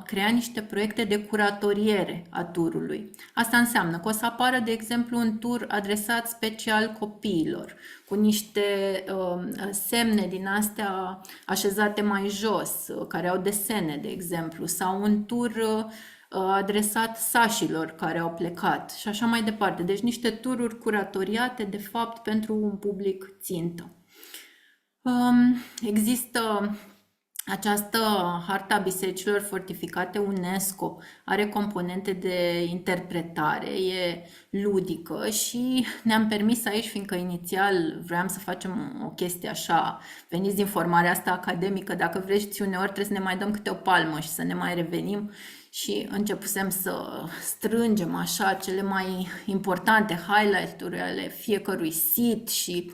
crea niște proiecte de curatoriere a turului. Asta înseamnă că o să apară, de exemplu, un tur adresat special copiilor, cu niște semne din astea așezate mai jos, care au desene, de exemplu, sau un tur adresat sașilor care au plecat și așa mai departe. Deci niște tururi curatoriate, de fapt, pentru un public țintă. Există Această harta bisericilor fortificate UNESCO are componente de interpretare, e ludică și ne-am permis aici, fiindcă inițial vreau să facem o chestie așa, veniți din formarea asta academică, dacă vreți uneori trebuie să ne mai dăm câte o palmă și să ne mai revenim și începusem să strângem așa cele mai importante highlight-uri ale fiecărui sit și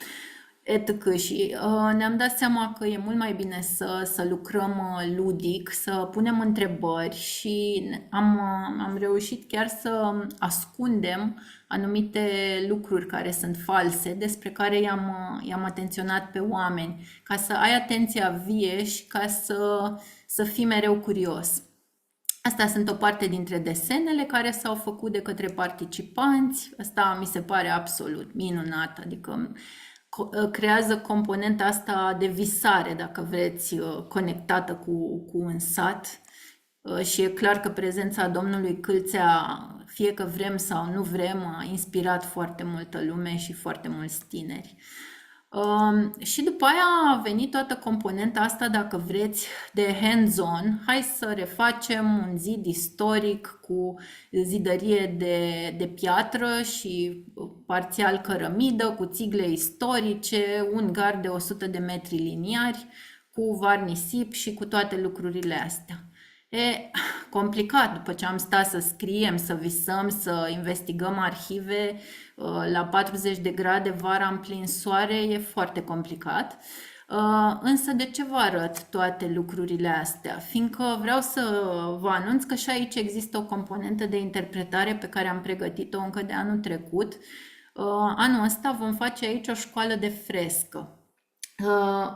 etc. Și ne-am dat seama că e mult mai bine să lucrăm ludic, să punem întrebări și am reușit chiar să ascundem anumite lucruri care sunt false, despre care i-am atenționat pe oameni, ca să ai atenția vie și ca să fii mereu curios. Astea sunt o parte dintre desenele care s-au făcut de către participanți. Asta mi se pare absolut minunat, adică creează componenta asta de visare, dacă vreți, conectată cu un sat. Și e clar că prezența domnului Câlțea, fie că vrem sau nu vrem, a inspirat foarte multă lume și foarte mulți tineri. Și după aia a venit toată componenta asta, dacă vreți, de hands-on. Hai să refacem un zid istoric cu zidărie de piatră și parțial cărămidă, cu țigle istorice, un gard de 100 de metri liniari, cu varnisip și cu toate lucrurile astea. E complicat după ce am stat să scriem, să visăm, să investigăm arhive la 40 de grade vara în plin soare, e foarte complicat. Însă de ce vă arăt toate lucrurile astea? Fiindcă vreau să vă anunț că și aici există o componentă de interpretare pe care am pregătit-o încă de anul trecut. Anul ăsta vom face aici o școală de frescă.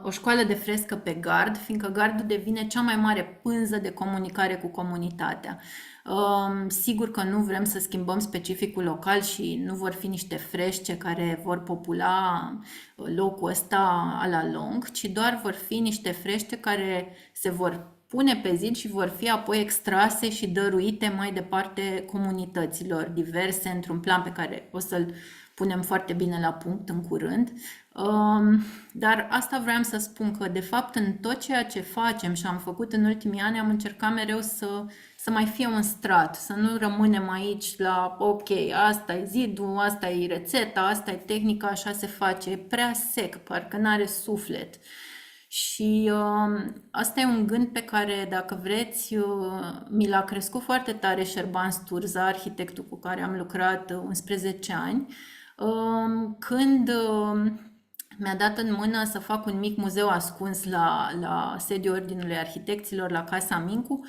O școală de frescă pe gard, fiindcă gardul devine cea mai mare pânză de comunicare cu comunitatea. Sigur că nu vrem să schimbăm specificul local și nu vor fi niște frește care vor popula locul ăsta a la lung, ci doar vor fi niște frește care se vor pune pe zid și vor fi apoi extrase și dăruite mai departe comunităților diverse într-un plan pe care o să-l punem foarte bine la punct în curând. Dar asta vreau să spun că, de fapt, în tot ceea ce facem și am făcut în ultimii ani, am încercat mereu să mai fie un strat, să nu rămânem aici la, ok, asta e zidul, asta e rețeta, asta e tehnica, așa se face, e prea sec, parcă n-are suflet. Și asta e un gând pe care, dacă vreți, mi l-a crescut foarte tare Șerban Sturza, arhitectul cu care am lucrat 11 ani, când mi-a dat în mână să fac un mic muzeu ascuns la sediul Ordinului Arhitecților, la Casa Mincu,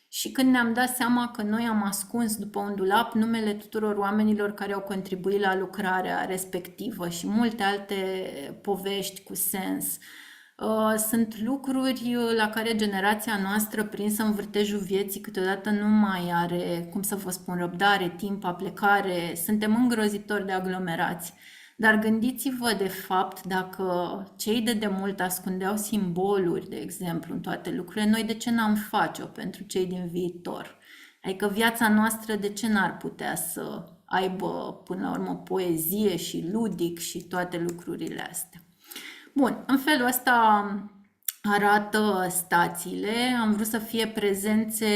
și când ne-am dat seama că noi am ascuns după un dulap numele tuturor oamenilor care au contribuit la lucrarea respectivă și multe alte povești cu sens. Sunt lucruri la care generația noastră, prinsă în vârtejul vieții, câteodată nu mai are, cum să vă spun, răbdare, timp, aplecare. Suntem îngrozitori de aglomerați. Dar gândiți-vă, de fapt, dacă cei de demult ascundeau simboluri, de exemplu, în toate lucrurile, noi de ce n-am face-o pentru cei din viitor? Adică viața noastră de ce n-ar putea să aibă, până la urmă, poezie și ludic și toate lucrurile astea? Bun, în felul ăsta arată stațiile. Am vrut să fie prezențe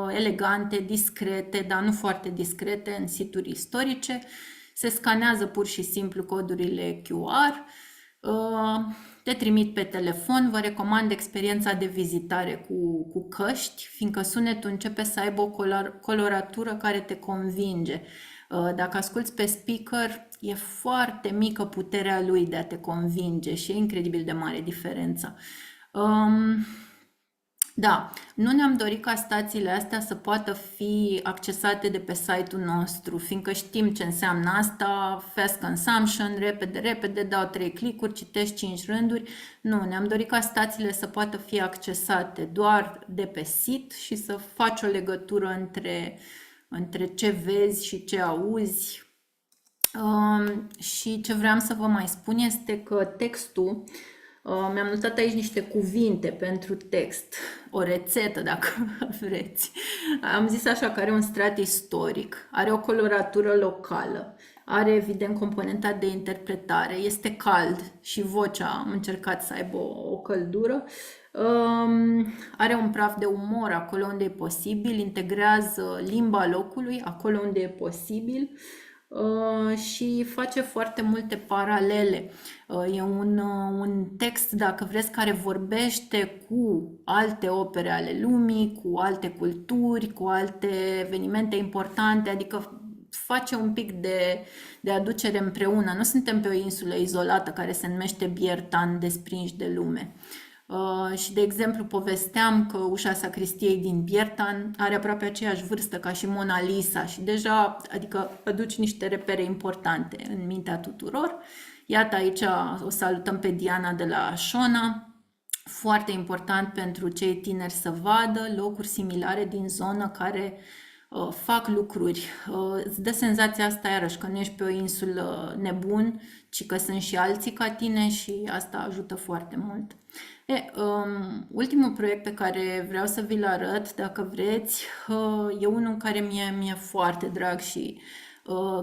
elegante, discrete, dar nu foarte discrete în situri istorice. Se scanează pur și simplu codurile QR, te trimit pe telefon, vă recomand experiența de vizitare cu căști, fiindcă sunetul începe să aibă o coloratură care te convinge. Dacă asculți pe speaker, e foarte mică puterea lui de a te convinge și e incredibil de mare diferența. Da, nu ne-am dorit ca stațiile astea să poată fi accesate de pe site-ul nostru, fiindcă știm ce înseamnă asta, fast consumption, repede, dau 3 clicuri, citești 5 rânduri. Nu, ne-am dorit ca stațiile să poată fi accesate doar de pe site și să faci o legătură între ce vezi și ce auzi. Și ce vreau să vă mai spun este că textul, mi-am notat aici niște cuvinte pentru text, o rețetă dacă vreți. Am zis așa că are un strat istoric, are o coloratură locală, are evident componenta de interpretare, este cald și vocea am încercat să aibă o căldură. Are un praf de umor acolo unde e posibil, integrează limba locului acolo unde e posibil și face foarte multe paralele. E un text, dacă vreți, care vorbește cu alte opere ale lumii, cu alte culturi, cu alte evenimente importante, adică face un pic de aducere împreună. Nu suntem pe o insulă izolată care se numește Biertan, desprinși de lume. Și, de exemplu, povesteam că ușa sacristiei din Biertan are aproape aceeași vârstă ca și Mona Lisa și deja, adică aduci niște repere importante în mintea tuturor. Iată, aici o salutăm pe Diana de la Shona. Foarte important pentru cei tineri să vadă locuri similare din zonă care fac lucruri. Îți dă senzația asta iarăși că nu ești pe o insulă nebun, ci că sunt și alții ca tine și asta ajută foarte mult. Ultimul proiect pe care vreau să vi-l arăt, dacă vreți, e unul care mi-e foarte drag și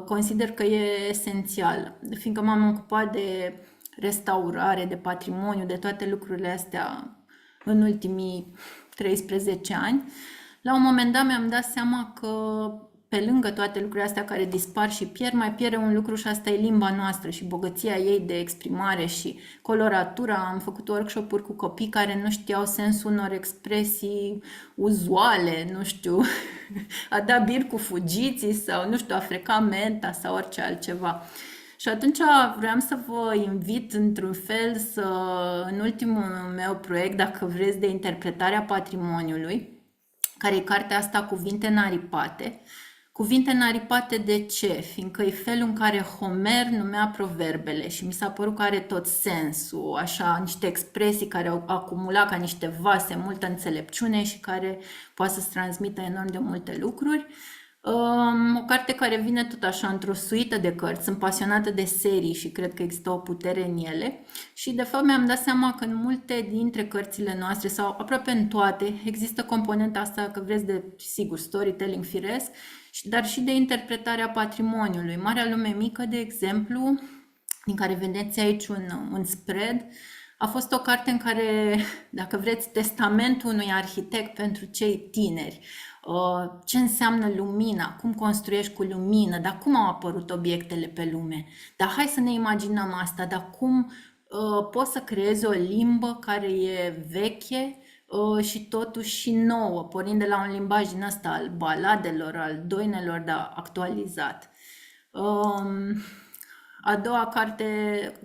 consider că e esențial, fiindcă m-am ocupat de restaurare, de patrimoniu, de toate lucrurile astea în ultimii 13 ani. La un moment dat mi-am dat seama că pe lângă toate lucrurile astea care dispar și pierd, mai pierde un lucru și asta e limba noastră și bogăția ei de exprimare și coloratura. Am făcut workshop-uri cu copii care nu știau sensul unor expresii uzuale, nu știu, a da bir cu fugiții sau, nu știu, a freca menta sau orice altceva. Și atunci vreau să vă invit într-un fel în ultimul meu proiect, dacă vreți, de interpretarea patrimoniului, care e cartea asta Cuvinte naripate. Cuvinte naripate de ce? Fiindcă e felul în care Homer numea proverbele și mi s-a părut că are tot sensul, așa, niște expresii care au acumulat ca niște vase multă înțelepciune și care poate să-ți transmită enorm de multe lucruri. O carte care vine tot așa într-o suită de cărți. Sunt pasionată de serii și cred că există o putere în ele și de fapt mi-am dat seama că în multe dintre cărțile noastre sau aproape în toate există componenta asta, că vreți, de, sigur, storytelling firesc, dar și de interpretarea patrimoniului. Marea lume mică, de exemplu, din care vedeți aici un spread, a fost o carte în care, dacă vreți, testamentul unui arhitect pentru cei tineri. Ce înseamnă lumina, cum construiești cu lumină, dar cum au apărut obiectele pe lume. Dar hai să ne imaginăm asta, dar cum poți să creezi o limbă care e veche și totuși și nouă, pornind de la un limbaj din ăsta al baladelor, al doinelor, dar actualizat. A doua carte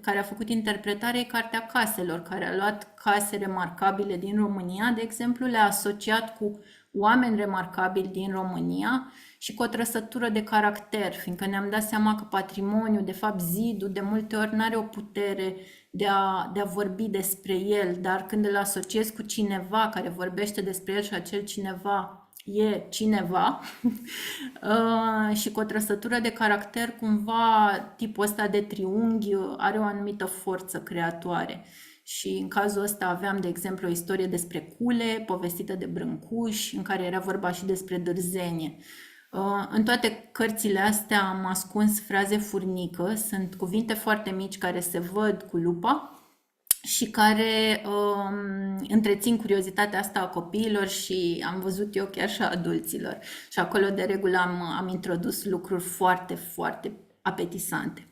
care a făcut interpretare e Cartea Caselor, care a luat case remarcabile din România, de exemplu, le-a asociat cu oameni remarcabili din România și cu o trăsătură de caracter, fiindcă ne-am dat seama că patrimoniul, de fapt zidul, de multe ori nu are o putere de a vorbi despre el, dar când îl asociezi cu cineva care vorbește despre el și acel cineva e cineva și cu o trăsătură de caracter, cumva tipul ăsta de triunghi are o anumită forță creatoare. Și în cazul ăsta aveam, de exemplu, o istorie despre cule, povestită de Brâncuș, în care era vorba și despre dârzenie. În toate cărțile astea am ascuns fraze furnică, sunt cuvinte foarte mici care se văd cu lupa și care întrețin curiozitatea asta a copiilor și am văzut eu chiar și a adulților. Și acolo de regulă am introdus lucruri foarte, foarte apetisante.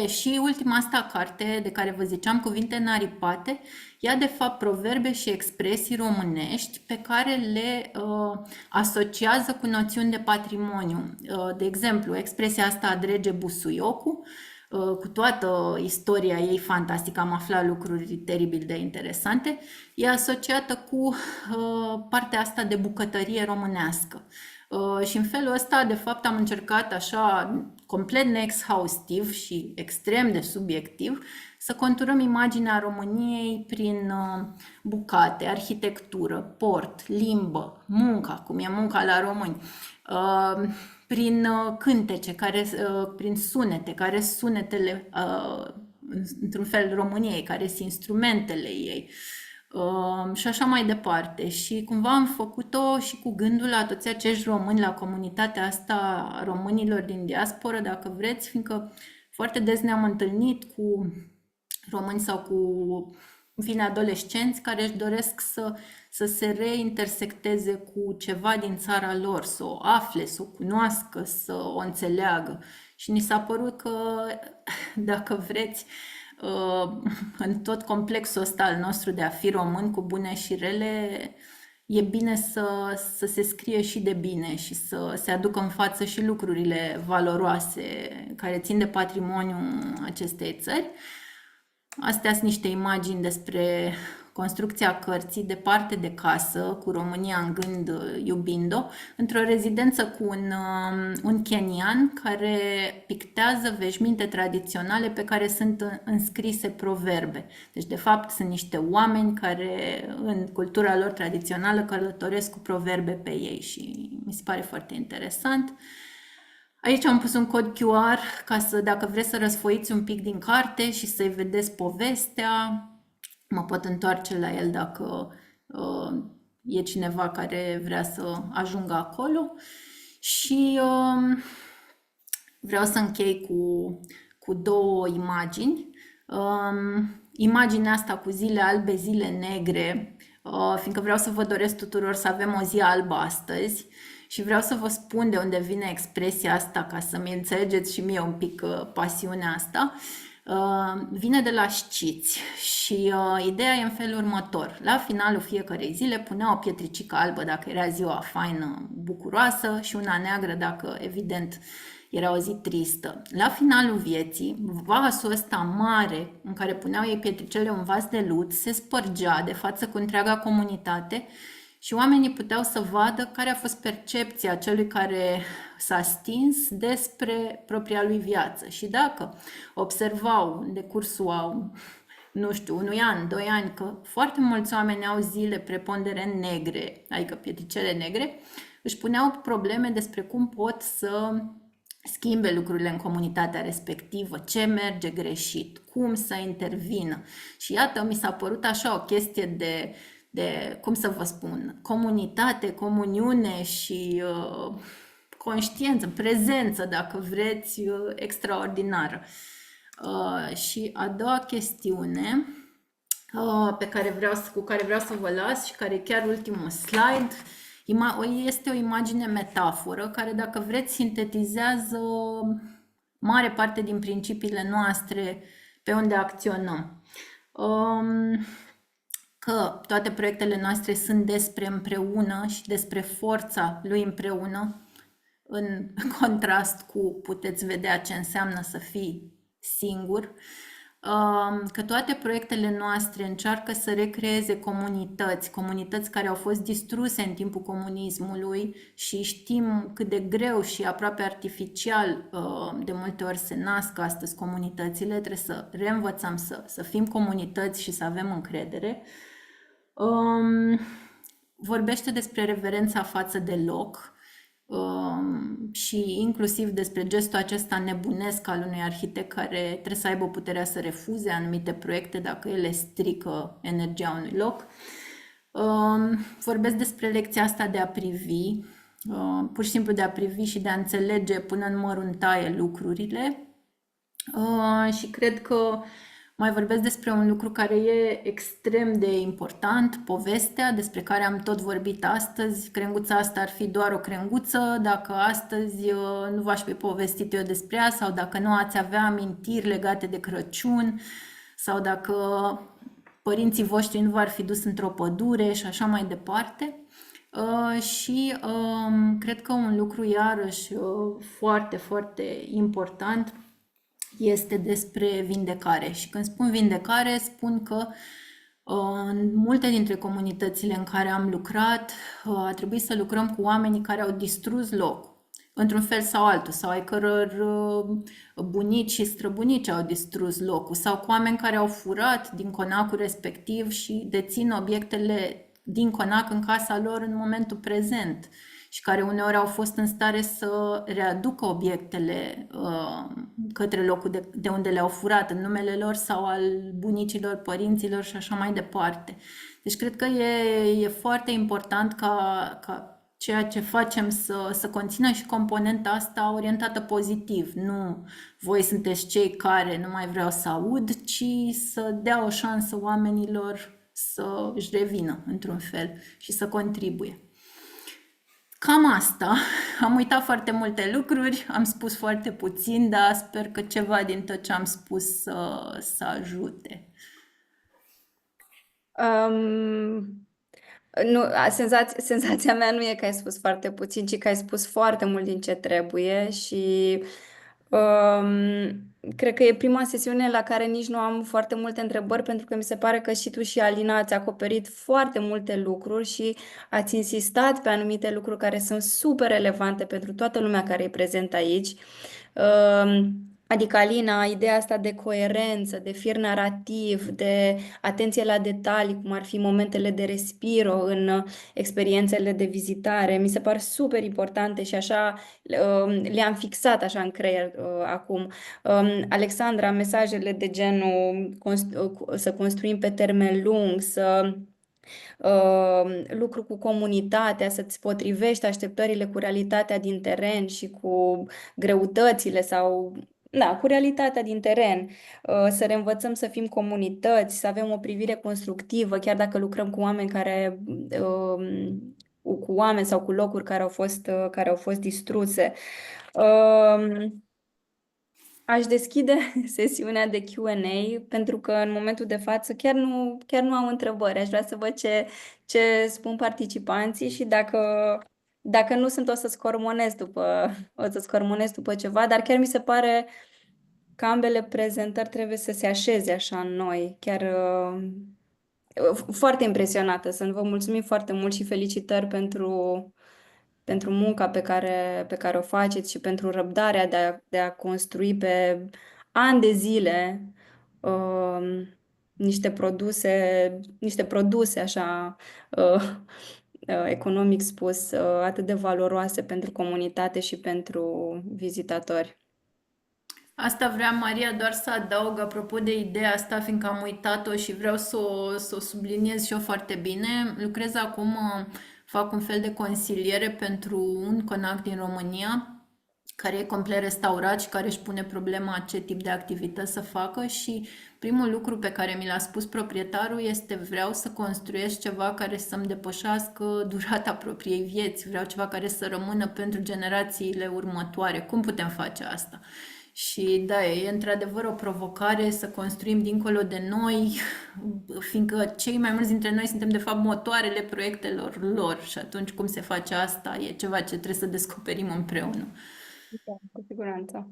Și ultima asta carte de care vă ziceam, Cuvinte naripate, ea de fapt proverbe și expresii românești pe care le asociază cu noțiuni de patrimoniu. De exemplu, expresia asta a drege busuiocul, cu toată istoria ei fantastică, am aflat lucruri teribil de interesante, e asociată cu partea asta de bucătărie românească. Și în felul ăsta, de fapt, am încercat așa, complet neexhaustiv și extrem de subiectiv, să conturăm imaginea României prin bucate, arhitectură, port, limbă, munca, cum e munca la români, prin cântece, prin sunete, care sunetele, într-un fel, României, care sunt instrumentele ei. Și așa mai departe. Și cumva am făcut-o și cu gândul la toți acești români, la comunitatea asta a românilor din diasporă, dacă vreți, fiindcă foarte des ne-am întâlnit cu români sau cu fine, adolescenți care își doresc să se reintersecteze cu ceva din țara lor, să o afle, să o cunoască, să o înțeleagă. Și ni s-a părut că, dacă vreți, în tot complexul ăsta al nostru de a fi român cu bune și rele, e bine să se scrie și de bine și să se aducă în față și lucrurile valoroase care țin de patrimoniul acestei țări. Astea sunt niște imagini despre construcția cărții departe de casă, cu România în gând, iubind-o, într-o rezidență cu un kenian care pictează veșminte tradiționale pe care sunt înscrise proverbe. Deci, de fapt, sunt niște oameni care, în cultura lor tradițională, călătoresc cu proverbe pe ei și mi se pare foarte interesant. Aici am pus un cod QR ca să, dacă vreți să răsfoiți un pic din carte și să-i vedeți povestea, mă pot întoarce la el dacă e cineva care vrea să ajungă acolo. Și vreau să închei cu două imagini. Imaginea asta cu zile albe, zile negre, fiindcă vreau să vă doresc tuturor să avem o zi albă astăzi. Și vreau să vă spun de unde vine expresia asta, ca să-mi înțelegeți și mie un pic pasiunea asta. Vine de la Sciți și ideea e în felul următor. La finalul fiecărei zile punea o pietricică albă dacă era ziua faină, bucuroasă, și una neagră dacă, evident, era o zi tristă. La finalul vieții, vasul ăsta mare în care puneau ei pietricele, un vas de lut, se spărgea de față cu întreaga comunitate și oamenii puteau să vadă care a fost percepția celui care s-a stins despre propria lui viață. Și dacă observau în decursul, nu știu, unui an, 2 ani, că foarte mulți oameni au zile preponderent negre, adică pietricele negre, își puneau probleme despre cum pot să schimbe lucrurile în comunitatea respectivă, ce merge greșit, cum să intervină. Și iată, mi s-a părut așa o chestie de, cum să vă spun, comunitate, comuniune și conștiință, prezență, dacă vreți, extraordinară. Și a doua chestiune cu care vreau să vă las și care e chiar ultimul slide, este o imagine metaforă care, dacă vreți, sintetizează mare parte din principiile noastre pe unde acționăm. Că toate proiectele noastre sunt despre împreună și despre forța lui împreună, în contrast cu puteți vedea ce înseamnă să fii singur, că toate proiectele noastre încearcă să recreeze comunități care au fost distruse în timpul comunismului și știm cât de greu și aproape artificial de multe ori se nasc astăzi comunitățile. Trebuie să reînvățăm să fim comunități și să avem încredere. Vorbește despre reverența față de loc și inclusiv despre gestul acesta nebunesc al unui arhitect care trebuie să aibă puterea să refuze anumite proiecte dacă ele strică energia unui loc. Vorbesc despre lecția asta de a privi, pur și simplu de a privi și de a înțelege până în măruntaie lucrurile. Și cred că mai vorbesc despre un lucru care e extrem de important, povestea despre care am tot vorbit astăzi. Crenguța asta ar fi doar o crenguță dacă astăzi nu v-aș fi povestit eu despre ea, sau dacă nu ați avea amintiri legate de Crăciun, sau dacă părinții voștri nu v-ar fi dus într-o pădure și așa mai departe. Și cred că un lucru iarăși foarte, foarte important este despre vindecare. Și când spun vindecare, spun că în multe dintre comunitățile în care am lucrat, a trebuit să lucrăm cu oamenii care au distrus locul, într-un fel sau altul, sau ai căror bunici și străbunici au distrus locul, sau cu oameni care au furat din conacul respectiv și dețin obiectele din conac în casa lor în momentul prezent și care uneori au fost în stare să readucă obiectele către locul de unde le-au furat, în numele lor sau al bunicilor, părinților și așa mai departe. Deci cred că e foarte important ca ceea ce facem să conțină și componenta asta orientată pozitiv. Nu voi sunteți cei care nu mai vreau să aud, ci să dea o șansă oamenilor să își revină într-un fel și să contribuie. Cam asta. Am uitat foarte multe lucruri, am spus foarte puțin, dar sper că ceva din tot ce am spus să ajute. Nu, senzația mea nu e că ai spus foarte puțin, ci că ai spus foarte mult din ce trebuie și cred că e prima sesiune la care nici nu am foarte multe întrebări, pentru că mi se pare că și tu și Alina ați acoperit foarte multe lucruri și ați insistat pe anumite lucruri care sunt super relevante pentru toată lumea care e prezentă aici. Adică, Alina, ideea asta de coerență, de fir narrativ, de atenție la detalii, cum ar fi momentele de respiro în experiențele de vizitare, mi se par super importante și așa le-am fixat așa în creier acum. Alexandra, mesajele de genul să construim pe termen lung, să lucru cu comunitatea, să-ți potrivești așteptările cu realitatea din teren și cu greutățile sau, da, cu realitatea din teren, să reînvățăm să fim comunități, să avem o privire constructivă, chiar dacă lucrăm cu oameni cu oameni sau cu locuri care au fost distruse. Aș deschide sesiunea de Q&A pentru că în momentul de față chiar nu am întrebări. Aș vrea să văd ce spun participanții și dacă nu sunt, o să scormonez după ceva, dar chiar mi se pare că ambele prezentări trebuie să se așeze așa în noi. Chiar foarte impresionată sunt. Vă mulțumim foarte mult și felicitări pentru munca pe care o faceți și pentru răbdarea de a construi pe ani de zile niște produse așa, economic spus, atât de valoroase pentru comunitate și pentru vizitatori. Asta vrea Maria doar să adaug apropo de ideea asta, fiindcă am uitat-o și vreau să o subliniez și eu foarte bine. Lucrez acum, fac un fel de consiliere pentru un conac din România care e complet restaurat și care își pune problema ce tip de activități să facă și primul lucru pe care mi l-a spus proprietarul este: vreau să construiesc ceva care să-mi depășească durata propriei vieți, vreau ceva care să rămână pentru generațiile următoare. Cum putem face asta? Și da, e într-adevăr o provocare să construim dincolo de noi, fiindcă cei mai mulți dintre noi suntem de fapt motoarele proiectelor lor și atunci cum se face asta e ceva ce trebuie să descoperim împreună. Da, cu siguranță.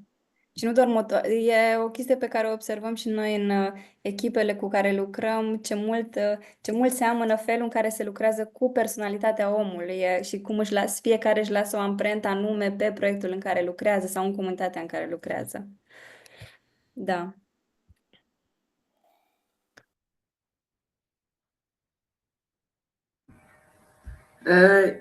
Și nu doar e o chestie pe care o observăm și noi în echipele cu care lucrăm, ce mult seamănă felul în care se lucrează cu personalitatea omului și cum fiecare își lasă o amprentă anume pe proiectul în care lucrează sau în comunitatea în care lucrează. Da.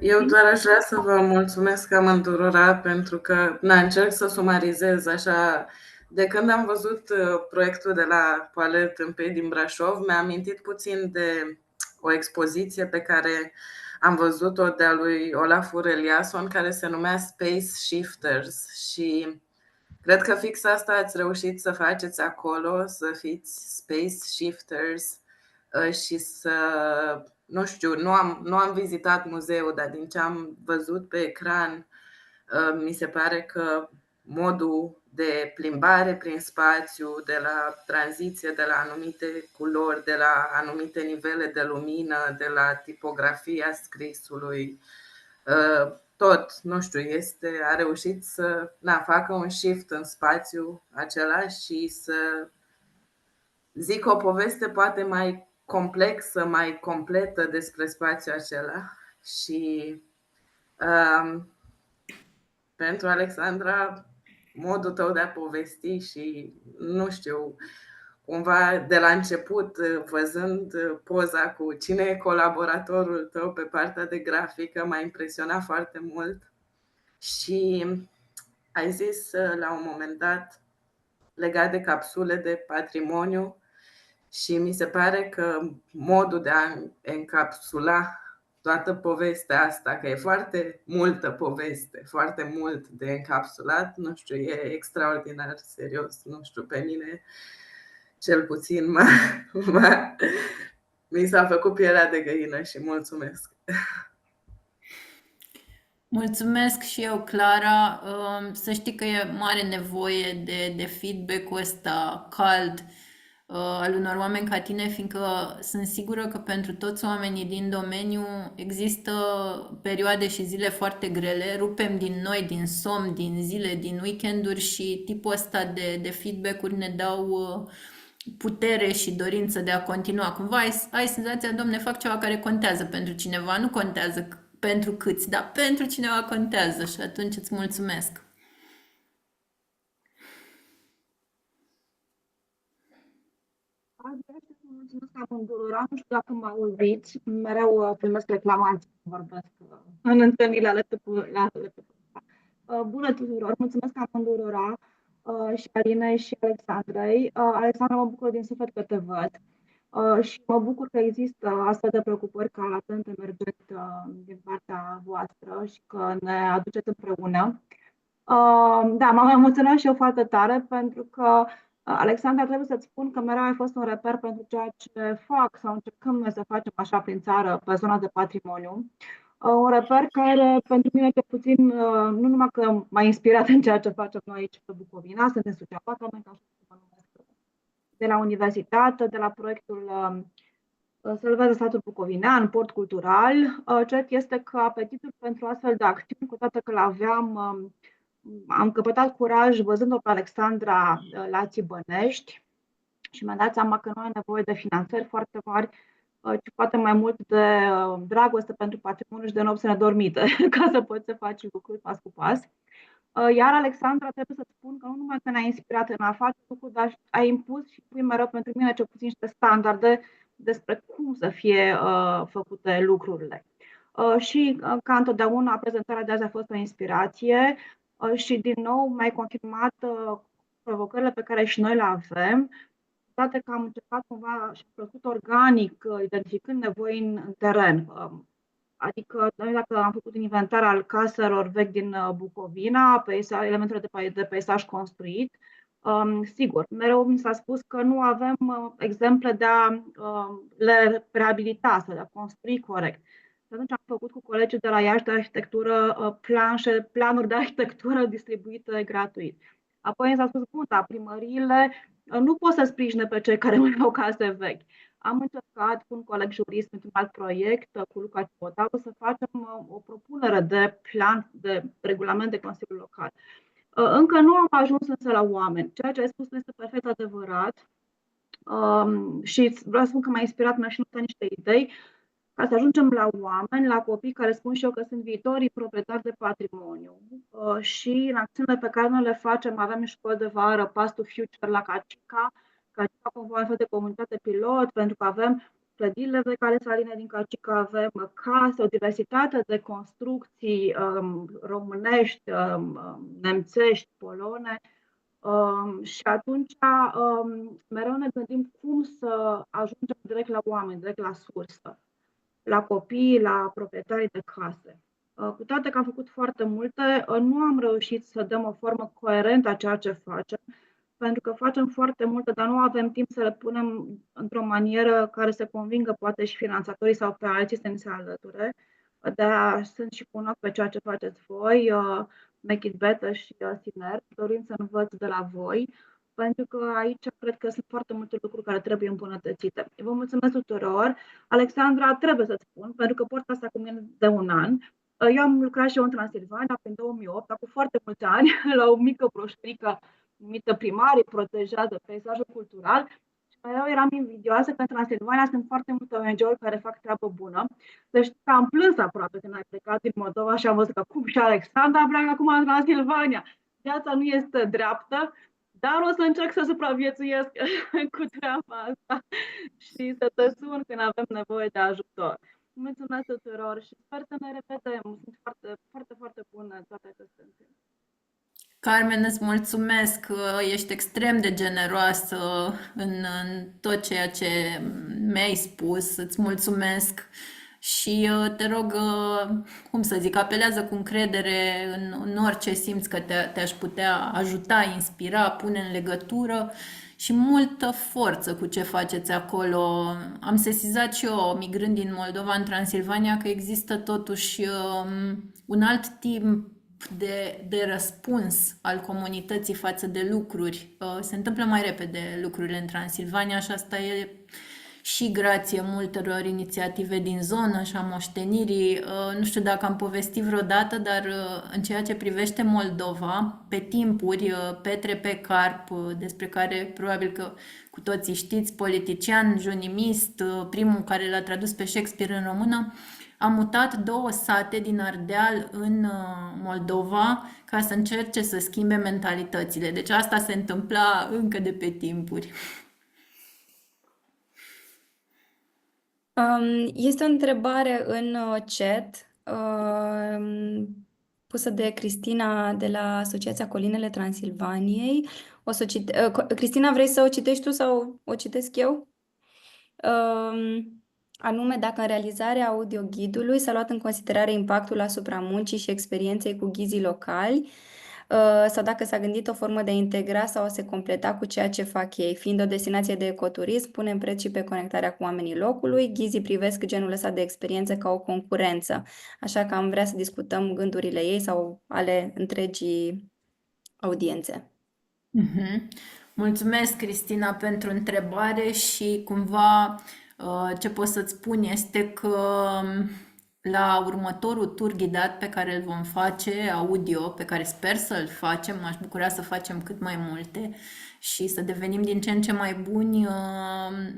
Eu doar aș vrea să vă mulțumesc amândurora pentru că încerc să sumarizez așa. De când am văzut proiectul de la Poale Tâmpei din Brașov, mi-a amintit puțin de o expoziție pe care am văzut-o de-a lui Olafur Eliasson, care se numea Space Shifters și cred că fix asta ați reușit să faceți acolo, să fiți Space Shifters și să, nu știu, nu am vizitat muzeul, dar din ce am văzut pe ecran, mi se pare că modul de plimbare prin spațiu, de la tranziție, de la anumite culori, de la anumite nivele de lumină, de la tipografia scrisului, tot, nu știu, a reușit să facă un shift în spațiu acela și să zic o poveste poate mai complexă, mai completă despre spațiul acela. Și pentru Alexandra, modul tău de a povesti și, nu știu, cumva de la început, văzând poza cu cine e colaboratorul tău pe partea de grafică, m-a impresionat foarte mult. Și ai zis la un moment dat legat de capsule de patrimoniu și mi se pare că modul de a encapsula toată povestea asta, că e foarte multă poveste, foarte mult de încapsulat, nu știu, e extraordinar, serios, nu știu, pe mine cel puțin mi s-a făcut pielea de găină și mulțumesc. Mulțumesc și eu, Clara. Să știi că e mare nevoie de feedback-ul ăsta cald al unor oameni ca tine, fiindcă sunt sigură că pentru toți oamenii din domeniu există perioade și zile foarte grele. Rupem din noi, din somn, din zile, din weekenduri și tipul ăsta de feedback-uri ne dau putere și dorință de a continua. Cumva ai senzația, domne, fac ceva care contează pentru cineva, nu contează pentru câți, dar pentru cineva contează și atunci îți mulțumesc. Aș vrea să vă mulțumesc amândurora. Nu știu dacă mă auziți, mereu primesc reclamații când vorbesc în întâlnirile alături. Bună tuturor, mulțumesc amândurora, și Alinei și Alexandrei. Alexandra, mă bucur din suflet că te văd și mă bucur că există astfel de preocupări ca la Talent Emergent din partea voastră și că ne aduceți împreună. Da, m-am emoționat și eu foarte tare pentru că, Alexandra, trebuie să-ți spun că mereu ai fost un reper pentru ceea ce fac sau încercăm noi să facem așa prin țară pe zona de patrimoniu. Un reper care, pentru mine, cel puțin, nu numai că m-a inspirat în ceea ce facem noi aici pe Bucovina, sunt în Suceava, ca așa mă numesc, de la universitate, de la proiectul Salvează Satul Bucovinean, Port Cultural. Cert este că apetitul pentru astfel de acțiuni, cu toate că l-aveam, am căpătat curaj văzând-o pe Alexandra la Țibănești și mi-am dat seama că nu ai nevoie de finanțări foarte mari, ci poate mai mult de dragoste pentru patrimoniu și de nopți nedormite, ca să poți să faci lucruri pas cu pas. Iar Alexandra, trebuie să spun că nu numai că ne-a inspirat în a face lucruri, dar a impus și pui mereu pentru mine cel puțin niște standarde despre cum să fie făcute lucrurile. Și ca întotdeauna, prezentarea de azi a fost o inspirație și din nou m-ai confirmat provocările pe care și noi le avem, toate că am încercat cumva și am plăcut organic, identificând nevoi în teren. Adică, noi dacă am făcut un inventar al caselor vechi din Bucovina, elementele de peisaj construit, sigur, mereu mi s-a spus că nu avem exemple de a le reabilita sau de a construi corect. Și atunci am făcut cu colegii de la Iași de arhitectură planuri de arhitectură distribuite gratuit. Apoi mi s-a spus, bun, dar primăriile nu pot să sprijine pe cei care mai au case vechi. Am încercat cu un coleg jurist într-un alt proiect, cu Luca Cipotaru, să facem o propunere de plan, de regulament de Consiliul Local. Încă nu am ajuns însă la oameni. Ceea ce ai spus este perfect adevărat și vreau să spun că m-a inspirat, mi-a și notat niște idei ca să ajungem la oameni, la copii care spun și eu că sunt viitorii proprietari de patrimoniu. Și în acțiunile pe care noi le facem, avem școli de vară, Path to Future la Cacica. Cacica cumva un fel de comunitate pilot, pentru că avem clădirile de care saline din Cacica, avem case, o diversitate de construcții românești, nemțești, polone. Și atunci mereu ne gândim cum să ajungem direct la oameni, direct la sursă, la copii, la proprietarii de case. Cu toate că am făcut foarte multe, nu am reușit să dăm o formă coerentă a ceea ce facem, pentru că facem foarte multe, dar nu avem timp să le punem într-o manieră care să convingă poate și finanțatorii sau pe alții să ni se alăture. De-aia sunt și cu un ochi pe ceea ce faceți voi, Make It Better și Siner, dorind să învăț de la voi, pentru că aici cred că sunt foarte multe lucruri care trebuie îmbunătățite. Vă mulțumesc tuturor. Alexandra, trebuie să-ți spun, pentru că port asta cu mine de un an. Eu am lucrat și eu în Transilvania prin 2008, acum foarte mulți ani, la o mică broșurică numită Primarii protejează peisajul cultural. Și mereu eram invidioasă că în Transilvania sunt foarte multe ONG-uri care fac treabă bună. Deci am plâns aproape când ai plecat din Moldova și am văzut că cum și Alexandra pleacă acum în Transilvania. Viața nu este dreaptă, dar o să încerc să supraviețuiesc cu treaba asta și să te sun când avem nevoie de ajutor. Mulțumesc tuturor și sper să ne revedem. Sunt foarte, foarte, foarte bună toate aceste întâlniri. Carmen, îți mulțumesc, ești extrem de generoasă în tot ceea ce mi-ai spus, îți mulțumesc și te rog, cum să zic, apelează cu încredere în orice simți că te-aș putea ajuta, inspira, pune în legătură și multă forță cu ce faceți acolo. Am sesizat și eu, migrând din Moldova în Transilvania, că există totuși un alt timp de răspuns al comunității față de lucruri. Se întâmplă mai repede lucrurile în Transilvania și asta e și grație multor inițiative din zonă și a moștenirii. Nu știu dacă am povestit vreodată, dar în ceea ce privește Moldova, pe timpuri, Petre Pecarp, despre care probabil că cu toții știți, politician, junimist, primul care l-a tradus pe Shakespeare în română, a mutat 2 sate din Ardeal în Moldova ca să încerce să schimbe mentalitățile. Deci asta se întâmpla încă de pe timpuri. Este o întrebare în chat pusă de Cristina de la Asociația Colinele Transilvaniei. Cristina, vrei să o citești tu sau o citesc eu? Anume, dacă în realizarea audioghidului s-a luat în considerare impactul asupra muncii și experienței cu ghizii locali, sau dacă s-a gândit o formă de a integra sau a se completa cu ceea ce fac ei. Fiind o destinație de ecoturism, punem preț și pe conectarea cu oamenii locului. Ghizii privesc genul ăsta de experiență ca o concurență, așa că am vrea să discutăm gândurile ei sau ale întregii audiențe. Mhm. Mulțumesc, Cristina, pentru întrebare și cumva ce pot să-ți spun este că la următorul tur ghidat pe care îl vom face, audio, pe care sper să-l facem, m-aș bucura să facem cât mai multe și să devenim din ce în ce mai buni,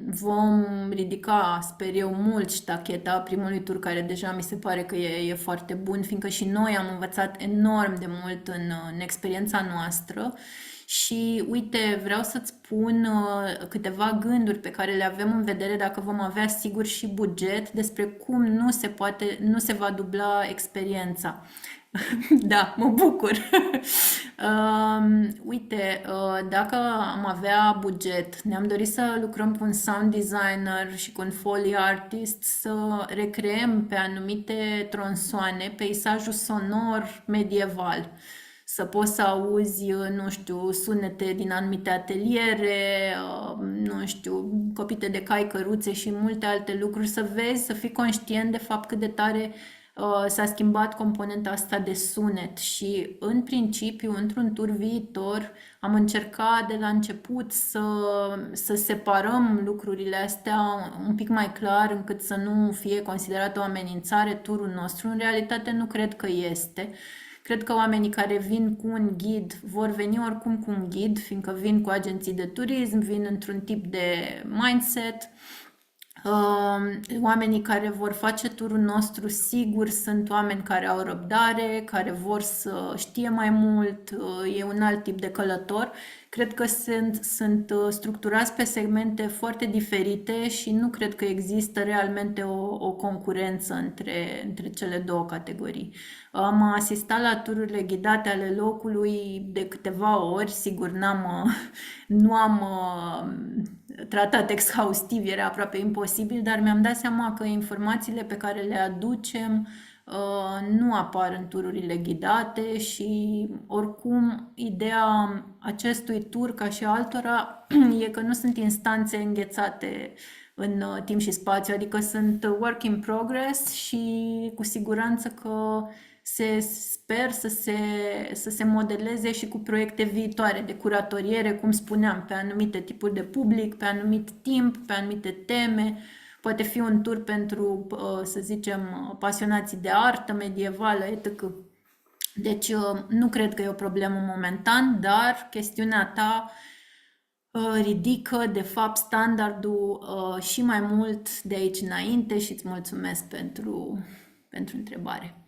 vom ridica, sper eu, mult ștacheta primului tur, care deja mi se pare că e foarte bun, fiindcă și noi am învățat enorm de mult în experiența noastră. Și uite, vreau să-ți spun câteva gânduri pe care le avem în vedere dacă vom avea sigur și buget despre cum nu se va dubla experiența. Da, mă bucur. Uite, dacă am avea buget, ne-am dorit să lucrăm cu un sound designer și cu un foley artist, să recreăm pe anumite tronsoane peisajul sonor medieval. Să poți să auzi, nu știu, sunete din anumite ateliere, nu știu, copite de cai, căruțe și multe alte lucruri, să vezi, să fii conștient de fapt cât de tare s-a schimbat componenta asta de sunet și în principiu, într-un tur viitor, am încercat de la început să separăm lucrurile astea un pic mai clar încât să nu fie considerată o amenințare turul nostru. În realitate nu cred că este. Cred că oamenii care vin cu un ghid vor veni oricum cu un ghid, fiindcă vin cu agenții de turism, vin într-un tip de mindset. Oamenii care vor face turul nostru sigur sunt oameni care au răbdare, care vor să știe mai mult, e un alt tip de călător. Cred că sunt structurați pe segmente foarte diferite și nu cred că există realmente o concurență între cele două categorii. Am asistat la tururile ghidate ale locului de câteva ori, sigur nu am tratat exhaustiv, era aproape imposibil, dar mi-am dat seama că informațiile pe care le aducem nu apar în tururile ghidate și oricum ideea acestui tur ca și altora e că nu sunt instanțe înghețate în timp și spațiu, adică sunt work in progress și cu siguranță că sper să se modeleze și cu proiecte viitoare de curatoriere, cum spuneam, pe anumite tipuri de public, pe anumit timp, pe anumite teme. Poate fi un tur pentru, să zicem, pasionații de artă medievală, etc. Deci nu cred că e o problemă momentan, dar chestiunea ta ridică, de fapt, standardul și mai mult de aici înainte și îți mulțumesc pentru întrebare.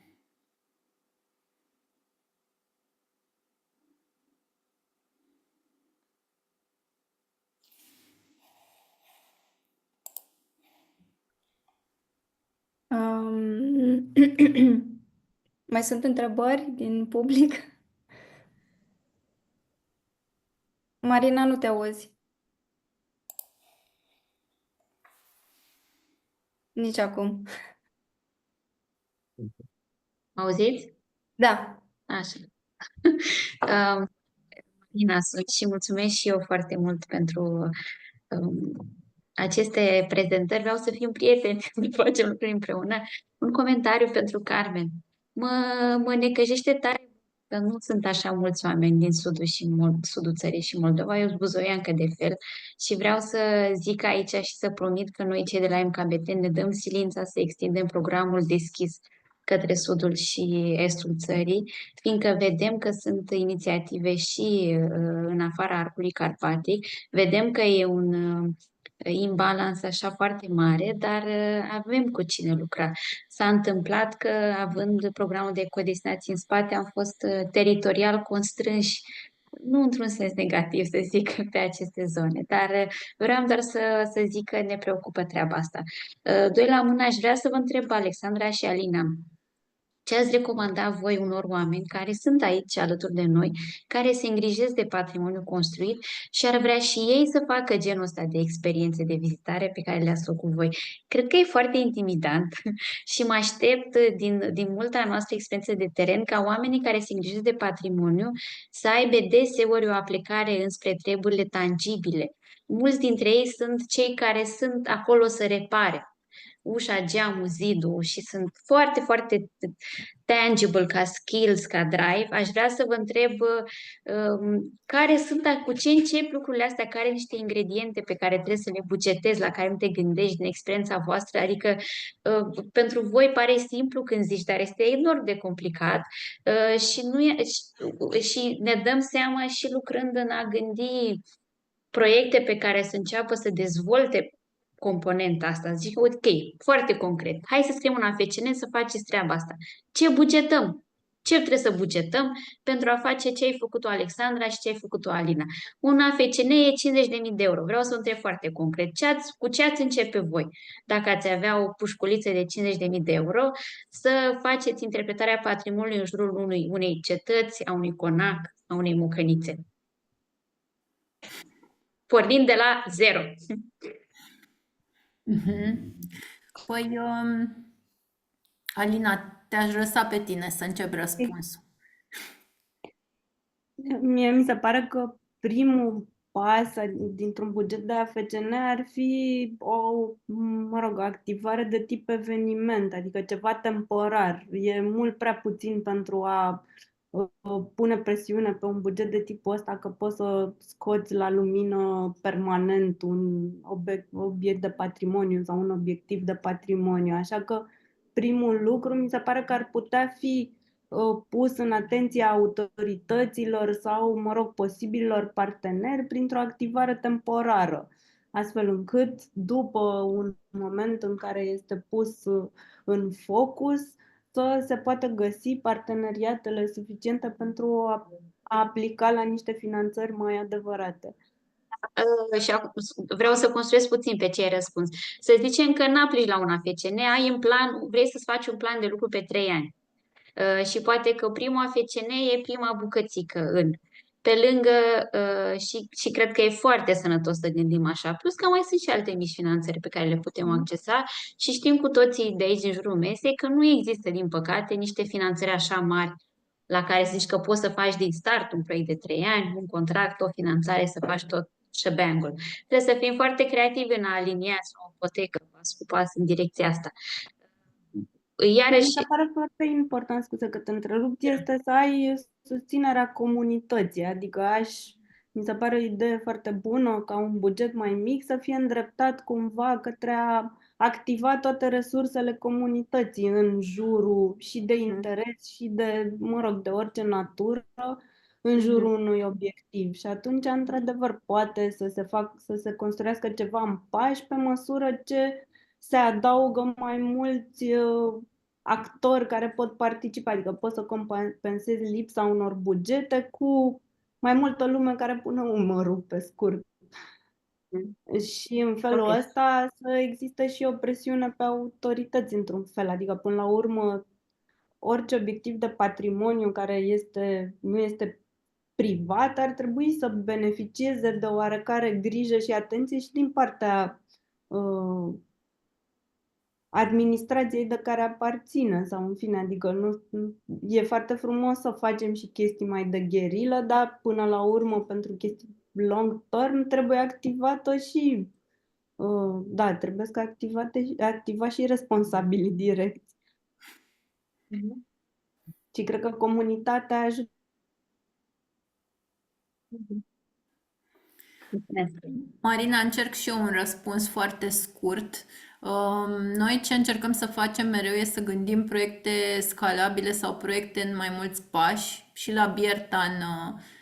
Mai sunt întrebări din public? Marina, nu te auzi. Nici acum. Auziți? Da. Așa. Ina, și mulțumesc și eu foarte mult pentru aceste prezentări. Vreau să fim prieteni, să facem lucruri împreună. Un comentariu pentru Carmen. Mă necăjește tare că nu sunt așa mulți oameni din sudul țării și Moldova. Eu sunt buzoiancă de fel și vreau să zic aici și să promit că noi cei de la MKBT ne dăm silința să extindem programul deschis către sudul și estul țării, fiindcă vedem că sunt inițiative și în afara Arcului Carpatic, vedem că e un imbalans așa foarte mare, dar avem cu cine lucra. S-a întâmplat că, având programul de ecodestinații în spate, am fost teritorial constrânși, nu într-un sens negativ, să zic, pe aceste zone, dar vreau doar să zic că ne preocupă treaba asta. Doi la mână, aș vrea să vă întreb, Alexandra și Alina, ce ați recomanda voi unor oameni care sunt aici alături de noi, care se îngrijesc de patrimoniul construit și ar vrea și ei să facă genul ăsta de experiențe de vizitare pe care le-ați făcut voi? Cred că e foarte intimidant și mă aștept din multa noastră experiență de teren ca oamenii care se îngrijesc de patrimoniu să aibă deseori o aplicare înspre treburile tangibile. Mulți dintre ei sunt cei care sunt acolo să repare ușa, geamul, zidul și sunt foarte, foarte tangible ca skills, ca drive. Aș vrea să vă întreb care sunt, cu ce încep lucrurile astea, care sunt niște ingrediente pe care trebuie să le bugetezi, la care nu te gândești din experiența voastră, adică pentru voi pare simplu când zici, dar este enorm de complicat și, nu e, și ne dăm seama și lucrând în a gândi proiecte pe care să înceapă să dezvolte componenta asta. Zic, ok, foarte concret. Hai să scriem un AFCN să faceți treaba asta. Ce bugetăm? Ce trebuie să bugetăm pentru a face ce ai făcut-o Alexandra și ce ai făcut-o Alina? Un AFCN e 50.000 de euro. Vreau să o întreb foarte concret. Cu ce ați începe voi? Dacă ați avea o pușculiță de 50.000 de euro, să faceți interpretarea patrimoniului în jurul unei cetăți, a unui conac, a unei mucănițe. Pornind de la zero. Păi, Alina, te-aș lăsa pe tine să începi răspunsul. Mie mi se pare că primul pas dintr-un buget de AFCN ar fi o activare de tip eveniment, adică ceva temporar. E mult prea puțin pentru a pune presiune pe un buget de tipul ăsta că poți să scoți la lumină permanent un obiect de patrimoniu sau un obiectiv de patrimoniu. Așa că primul lucru mi se pare că ar putea fi pus în atenția autorităților sau, posibilor parteneri printr-o activare temporară, astfel încât după un moment în care este pus în focus să se poată găsi parteneriatele suficiente pentru a aplica la niște finanțări mai adevărate. Și vreau să construiesc puțin pe ce ai răspuns. Să zicem că nu aplici la un AFCN, ai în plan, vrei să-ți faci un plan de lucru pe 3 ani. Și poate că primul AFCN e prima bucățică în. Pe lângă, și cred că e foarte sănătos să gândim așa, plus că mai sunt și alte mici finanțări pe care le putem accesa și știm cu toții de aici din jurul mesei că nu există, din păcate, niște finanțări așa mari la care să zici că poți să faci din start un proiect de 3 ani, un contract, o finanțare, să faci tot shebang-ul. Trebuie să fim foarte creativi în a alinia o ipotecă pas cu pas în direcția asta. Iarăși... Mi se pare foarte important, scuze că te întrerup, este să ai susținerea comunității, adică mi se pare o idee foarte bună ca un buget mai mic să fie îndreptat cumva către a activa toate resursele comunității în jurul și de interes și de, de orice natură în jurul unui obiectiv. Și atunci, într-adevăr, poate să se construiască ceva în pași pe măsură ce se adaugă mai mulți actori care pot participa, adică poți să compensezi lipsa unor bugete cu mai multă lume care pune umărul pe scurt. Și în felul ăsta să existe și o presiune pe autorități într-un fel, adică până la urmă orice obiectiv de patrimoniu care nu este privat ar trebui să beneficieze de oarecare grijă și atenție și din partea administrației de care aparține sau în fine, adică e foarte frumos să facem și chestii mai de gherilă, dar până la urmă pentru chestii long term trebuie activată și da, trebuie să activa și responsabilii direct. Și cred că comunitatea ajută. Marina, încerc și eu un răspuns foarte scurt. Noi ce încercăm să facem mereu e să gândim proiecte scalabile sau proiecte în mai mulți pași. Și la Biertan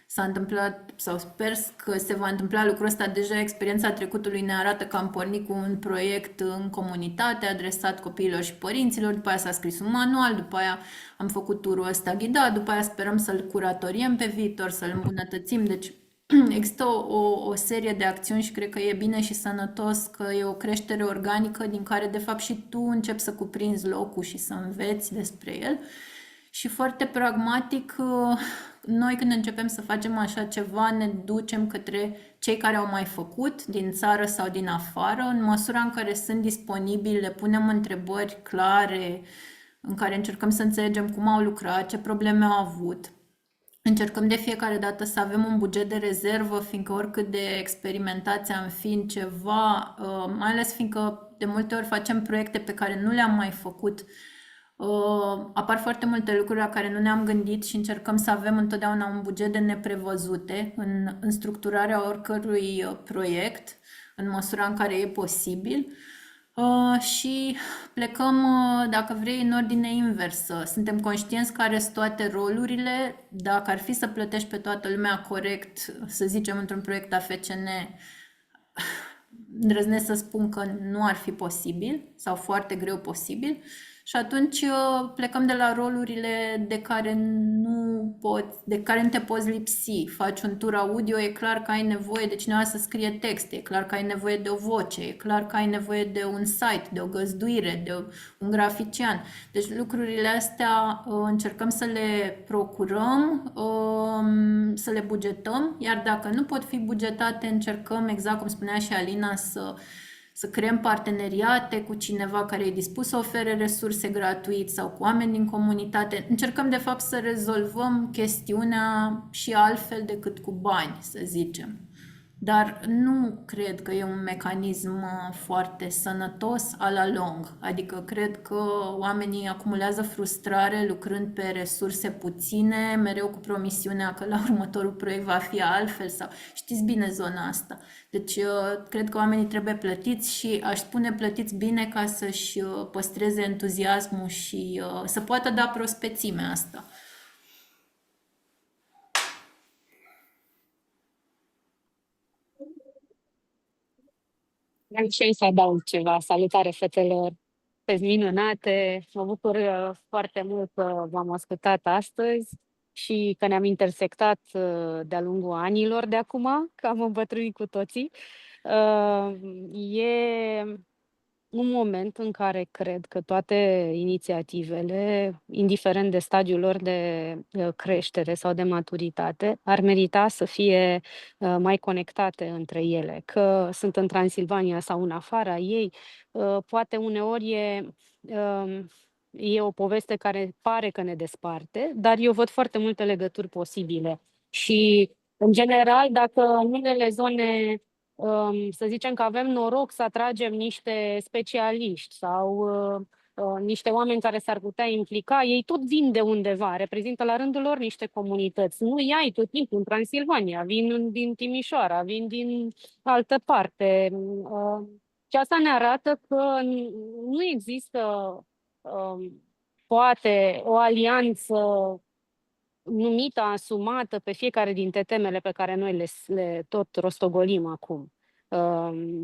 s-a întâmplat, sau sper că se va întâmpla lucrul ăsta. Deja experiența trecutului ne arată că am pornit cu un proiect în comunitate, adresat copiilor și părinților, după aia s-a scris un manual, după aia am făcut turul ăsta ghidat, după aia sperăm să-l curatoriem pe viitor, să-l îmbunătățim. Deci există o serie de acțiuni și cred că e bine și sănătos că e o creștere organică din care de fapt și tu începi să cuprinzi locul și să înveți despre el. Și foarte pragmatic, noi când începem să facem așa ceva ne ducem către cei care au mai făcut din țară sau din afară, în măsura în care sunt disponibili, le punem întrebări clare, în care încercăm să înțelegem cum au lucrat, ce probleme au avut. Încercăm de fiecare dată să avem un buget de rezervă, fiindcă oricât de experimentați am fi în ceva, mai ales fiindcă de multe ori facem proiecte pe care nu le-am mai făcut, apar foarte multe lucruri la care nu ne-am gândit și încercăm să avem întotdeauna un buget de neprevăzute în structurarea oricărui proiect, în măsura în care e posibil. Și plecăm, dacă vrei, în ordine inversă. Suntem conștienți care sunt toate rolurile. Dacă ar fi să plătești pe toată lumea corect, să zicem, într-un proiect AFCN, îndrăznesc să spun că nu ar fi posibil sau foarte greu posibil. Și atunci plecăm de la rolurile de care nu te poți lipsi. Faci un tur audio, e clar că ai nevoie de cineva să scrie texte, e clar că ai nevoie de o voce, e clar că ai nevoie de un site, de o găzduire, de un grafician. Deci lucrurile astea încercăm să le procurăm, să le bugetăm, iar dacă nu pot fi bugetate, încercăm, exact cum spunea și Alina, să creăm parteneriate cu cineva care e dispus să ofere resurse gratuit sau cu oameni din comunitate. Încercăm de fapt să rezolvăm chestiunea și altfel decât cu bani, să zicem. Dar nu cred că e un mecanism foarte sănătos a la lung. Adică cred că oamenii acumulează frustrare lucrând pe resurse puține, mereu cu promisiunea că la următorul proiect va fi altfel sau știți bine zona asta. Deci cred că oamenii trebuie plătiți și aș spune plătiți bine ca să-și păstreze entuziasmul și să poată da prospețimea asta. Am și eu să adaug ceva. Salutare, fetelor! Sunteți minunate! Mă bucur foarte mult că v-am ascultat astăzi și că ne-am intersectat de-a lungul anilor de acum, că am îmbătrânit cu toții. E un moment în care cred că toate inițiativele, indiferent de stadiul lor de creștere sau de maturitate, ar merita să fie mai conectate între ele, că sunt în Transilvania sau în afara ei. Poate uneori e o poveste care pare că ne desparte, dar eu văd foarte multe legături posibile. Și, în general, dacă în unele zone să zicem că avem noroc să atragem niște specialiști sau niște oameni care s-ar putea implica, ei tot vin de undeva, reprezintă la rândul lor niște comunități. Nu i-ai tot timpul în Transilvania, vin din Timișoara, vin din altă parte. Și asta ne arată că nu există, poate, o alianță numită, asumată pe fiecare dintre temele pe care noi le tot rostogolim acum.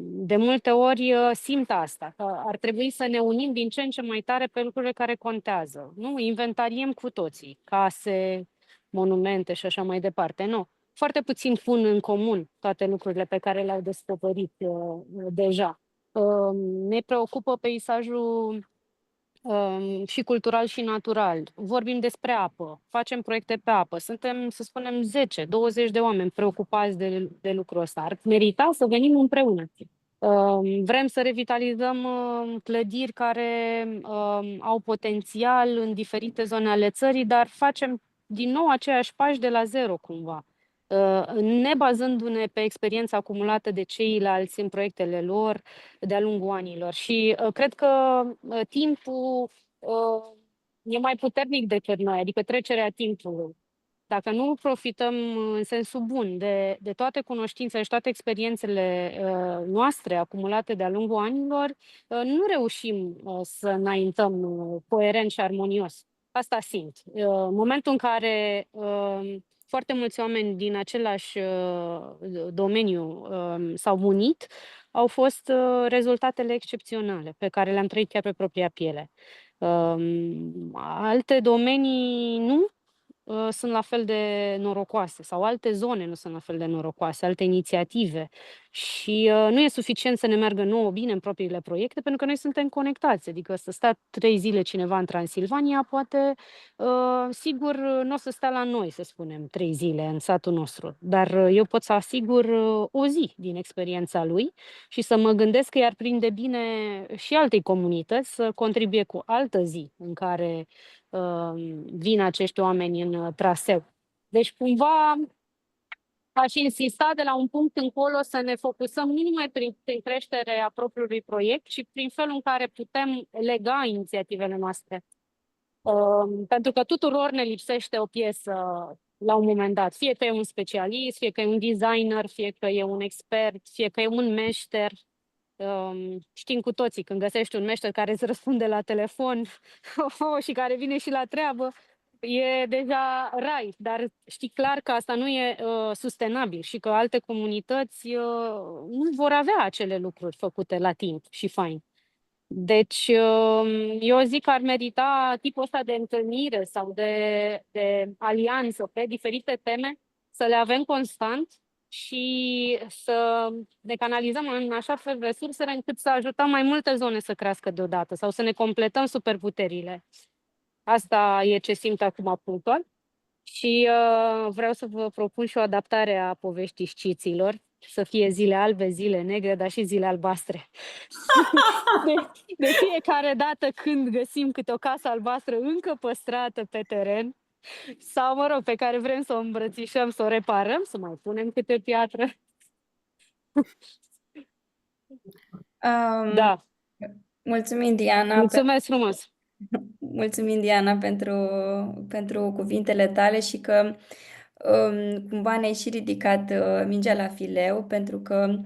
De multe ori simt asta, că ar trebui să ne unim din ce în ce mai tare pe lucrurile care contează. Nu inventariem cu toții, case, monumente și așa mai departe. Nu. Foarte puțin pun în comun toate lucrurile pe care le-au descoperit deja. Ne preocupă peisajul și cultural și natural. Vorbim despre apă, facem proiecte pe apă. Suntem, să spunem, 10-20 de oameni preocupați de lucrul ăsta. Ar merita să venim împreună. Vrem să revitalizăm clădiri care au potențial în diferite zone ale țării, dar facem din nou aceiași pași de la zero cumva, ne bazându-ne pe experiența acumulată de ceilalți în proiectele lor de-a lungul anilor. Și cred că timpul e mai puternic decât noi, adică trecerea timpului. Dacă nu profităm în sensul bun de toate cunoștințele și toate experiențele noastre acumulate de-a lungul anilor, nu reușim să înaintăm coerent și armonios. Asta simt. În momentul în care foarte mulți oameni din același domeniu s-au unit, au fost rezultatele excepționale pe care le-am trăit chiar pe propria piele. Alte domenii nu sunt la fel de norocoase sau alte zone nu sunt la fel de norocoase, alte inițiative și nu e suficient să ne meargă nouă bine în propriile proiecte pentru că noi suntem conectați, adică să stea 3 zile cineva în Transilvania, poate sigur nu o să stea la noi, să spunem, 3 zile în satul nostru, dar eu pot să asigur o zi din experiența lui și să mă gândesc că i-ar prinde bine și altei comunități să contribuie cu altă zi în care vin acești oameni în traseu. Deci, cumva, aș insista de la un punct încolo să ne focusăm nu numai prin creșterea propriului proiect, ci prin felul în care putem lega inițiativele noastre. Pentru că tuturor ne lipsește o piesă la un moment dat. Fie că e un specialist, fie că e un designer, fie că e un expert, fie că e un meșter. Știm cu toții, când găsești un meșter care îți răspunde la telefon și care vine și la treabă, e deja rai, dar știi clar că asta nu e sustenabil și că alte comunități nu vor avea acele lucruri făcute la timp și fain. Deci, eu zic că ar merita tipul ăsta de întâlnire sau de alianță pe diferite teme, să le avem constant și să ne canalizăm în așa fel resursele încât să ajutăm mai multe zone să crească deodată sau să ne completăm superputerile. Asta e ce simt acum punctual. Și vreau să vă propun și o adaptare a poveștii sciților, să fie zile albe, zile negre, dar și zile albastre. De fiecare dată când găsim câte o casă albastră încă păstrată pe teren, sau, mă rog, pe care vrem să o îmbrățișăm, să o reparăm, să mai punem câte piatră. Da. Mulțumim, Diana. Mulțumesc frumos! Mulțumim, Diana, pentru cuvintele tale și că cumva ne-ai și ridicat mingea la fileu, pentru că,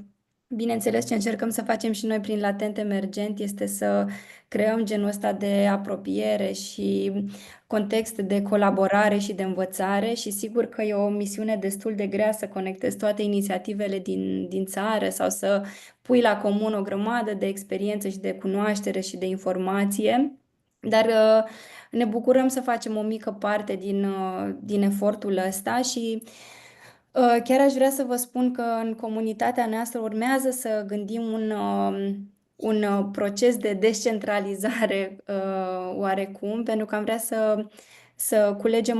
bineînțeles, ce încercăm să facem și noi prin Latent Emergent este să creăm genul ăsta de apropiere și context de colaborare și de învățare și sigur că e o misiune destul de grea să conectezi toate inițiativele din țară sau să pui la comun o grămadă de experiență și de cunoaștere și de informație. Dar ne bucurăm să facem o mică parte din efortul ăsta și chiar aș vrea să vă spun că în comunitatea noastră urmează să gândim un proces de descentralizare oarecum, pentru că am vrea să culegem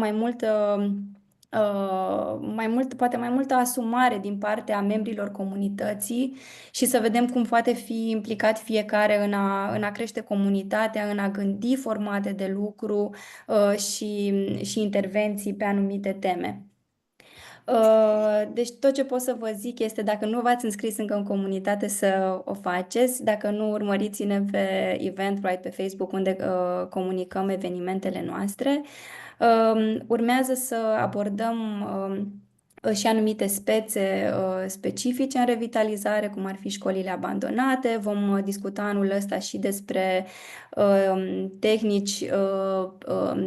poate mai multă asumare din partea membrilor comunității și să vedem cum poate fi implicat fiecare în a crește comunitatea, în a gândi formate de lucru și intervenții pe anumite teme. Deci tot ce pot să vă zic este, dacă nu v-ați înscris încă în comunitate, să o faceți. Dacă nu, urmăriți-ne pe Eventbrite, pe Facebook, unde comunicăm evenimentele noastre. Urmează să abordăm și anumite spețe specifice în revitalizare, cum ar fi școlile abandonate. Vom discuta anul ăsta și despre tehnici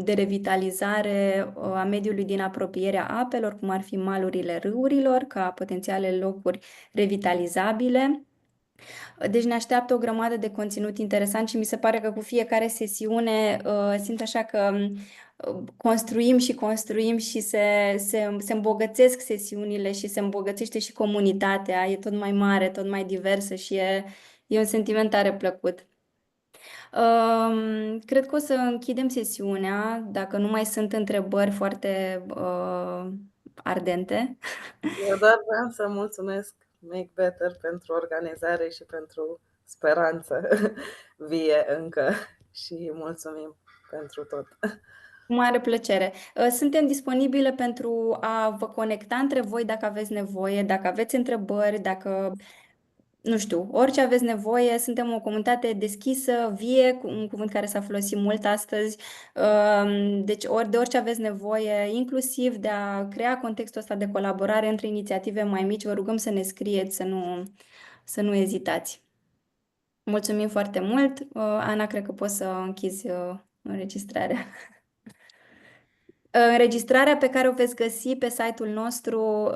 de revitalizare a mediului din apropierea apelor, cum ar fi malurile râurilor, ca potențiale locuri revitalizabile. Deci ne așteaptă o grămadă de conținut interesant și mi se pare că cu fiecare sesiune simt așa că construim și se îmbogățesc sesiunile și se îmbogățește și comunitatea, e tot mai mare, tot mai diversă și e un sentiment tare plăcut. Cred că o să închidem sesiunea, dacă nu mai sunt întrebări foarte ardente. Eu doar vreau să mulțumesc Make Better pentru organizare și pentru speranță vie încă și mulțumim pentru tot. Cu mare plăcere. Suntem disponibile pentru a vă conecta între voi dacă aveți nevoie, dacă aveți întrebări, dacă, nu știu, orice aveți nevoie. Suntem o comunitate deschisă, vie, un cuvânt care s-a folosit mult astăzi. Deci, de orice aveți nevoie, inclusiv de a crea contextul ăsta de colaborare între inițiative mai mici, vă rugăm să ne scrieți, să nu ezitați. Mulțumim foarte mult. Ana, cred că poți să închizi înregistrarea. Înregistrarea pe care o veți găsi pe site-ul nostru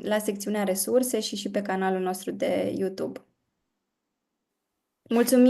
la secțiunea resurse și pe canalul nostru de YouTube. Mulțumim!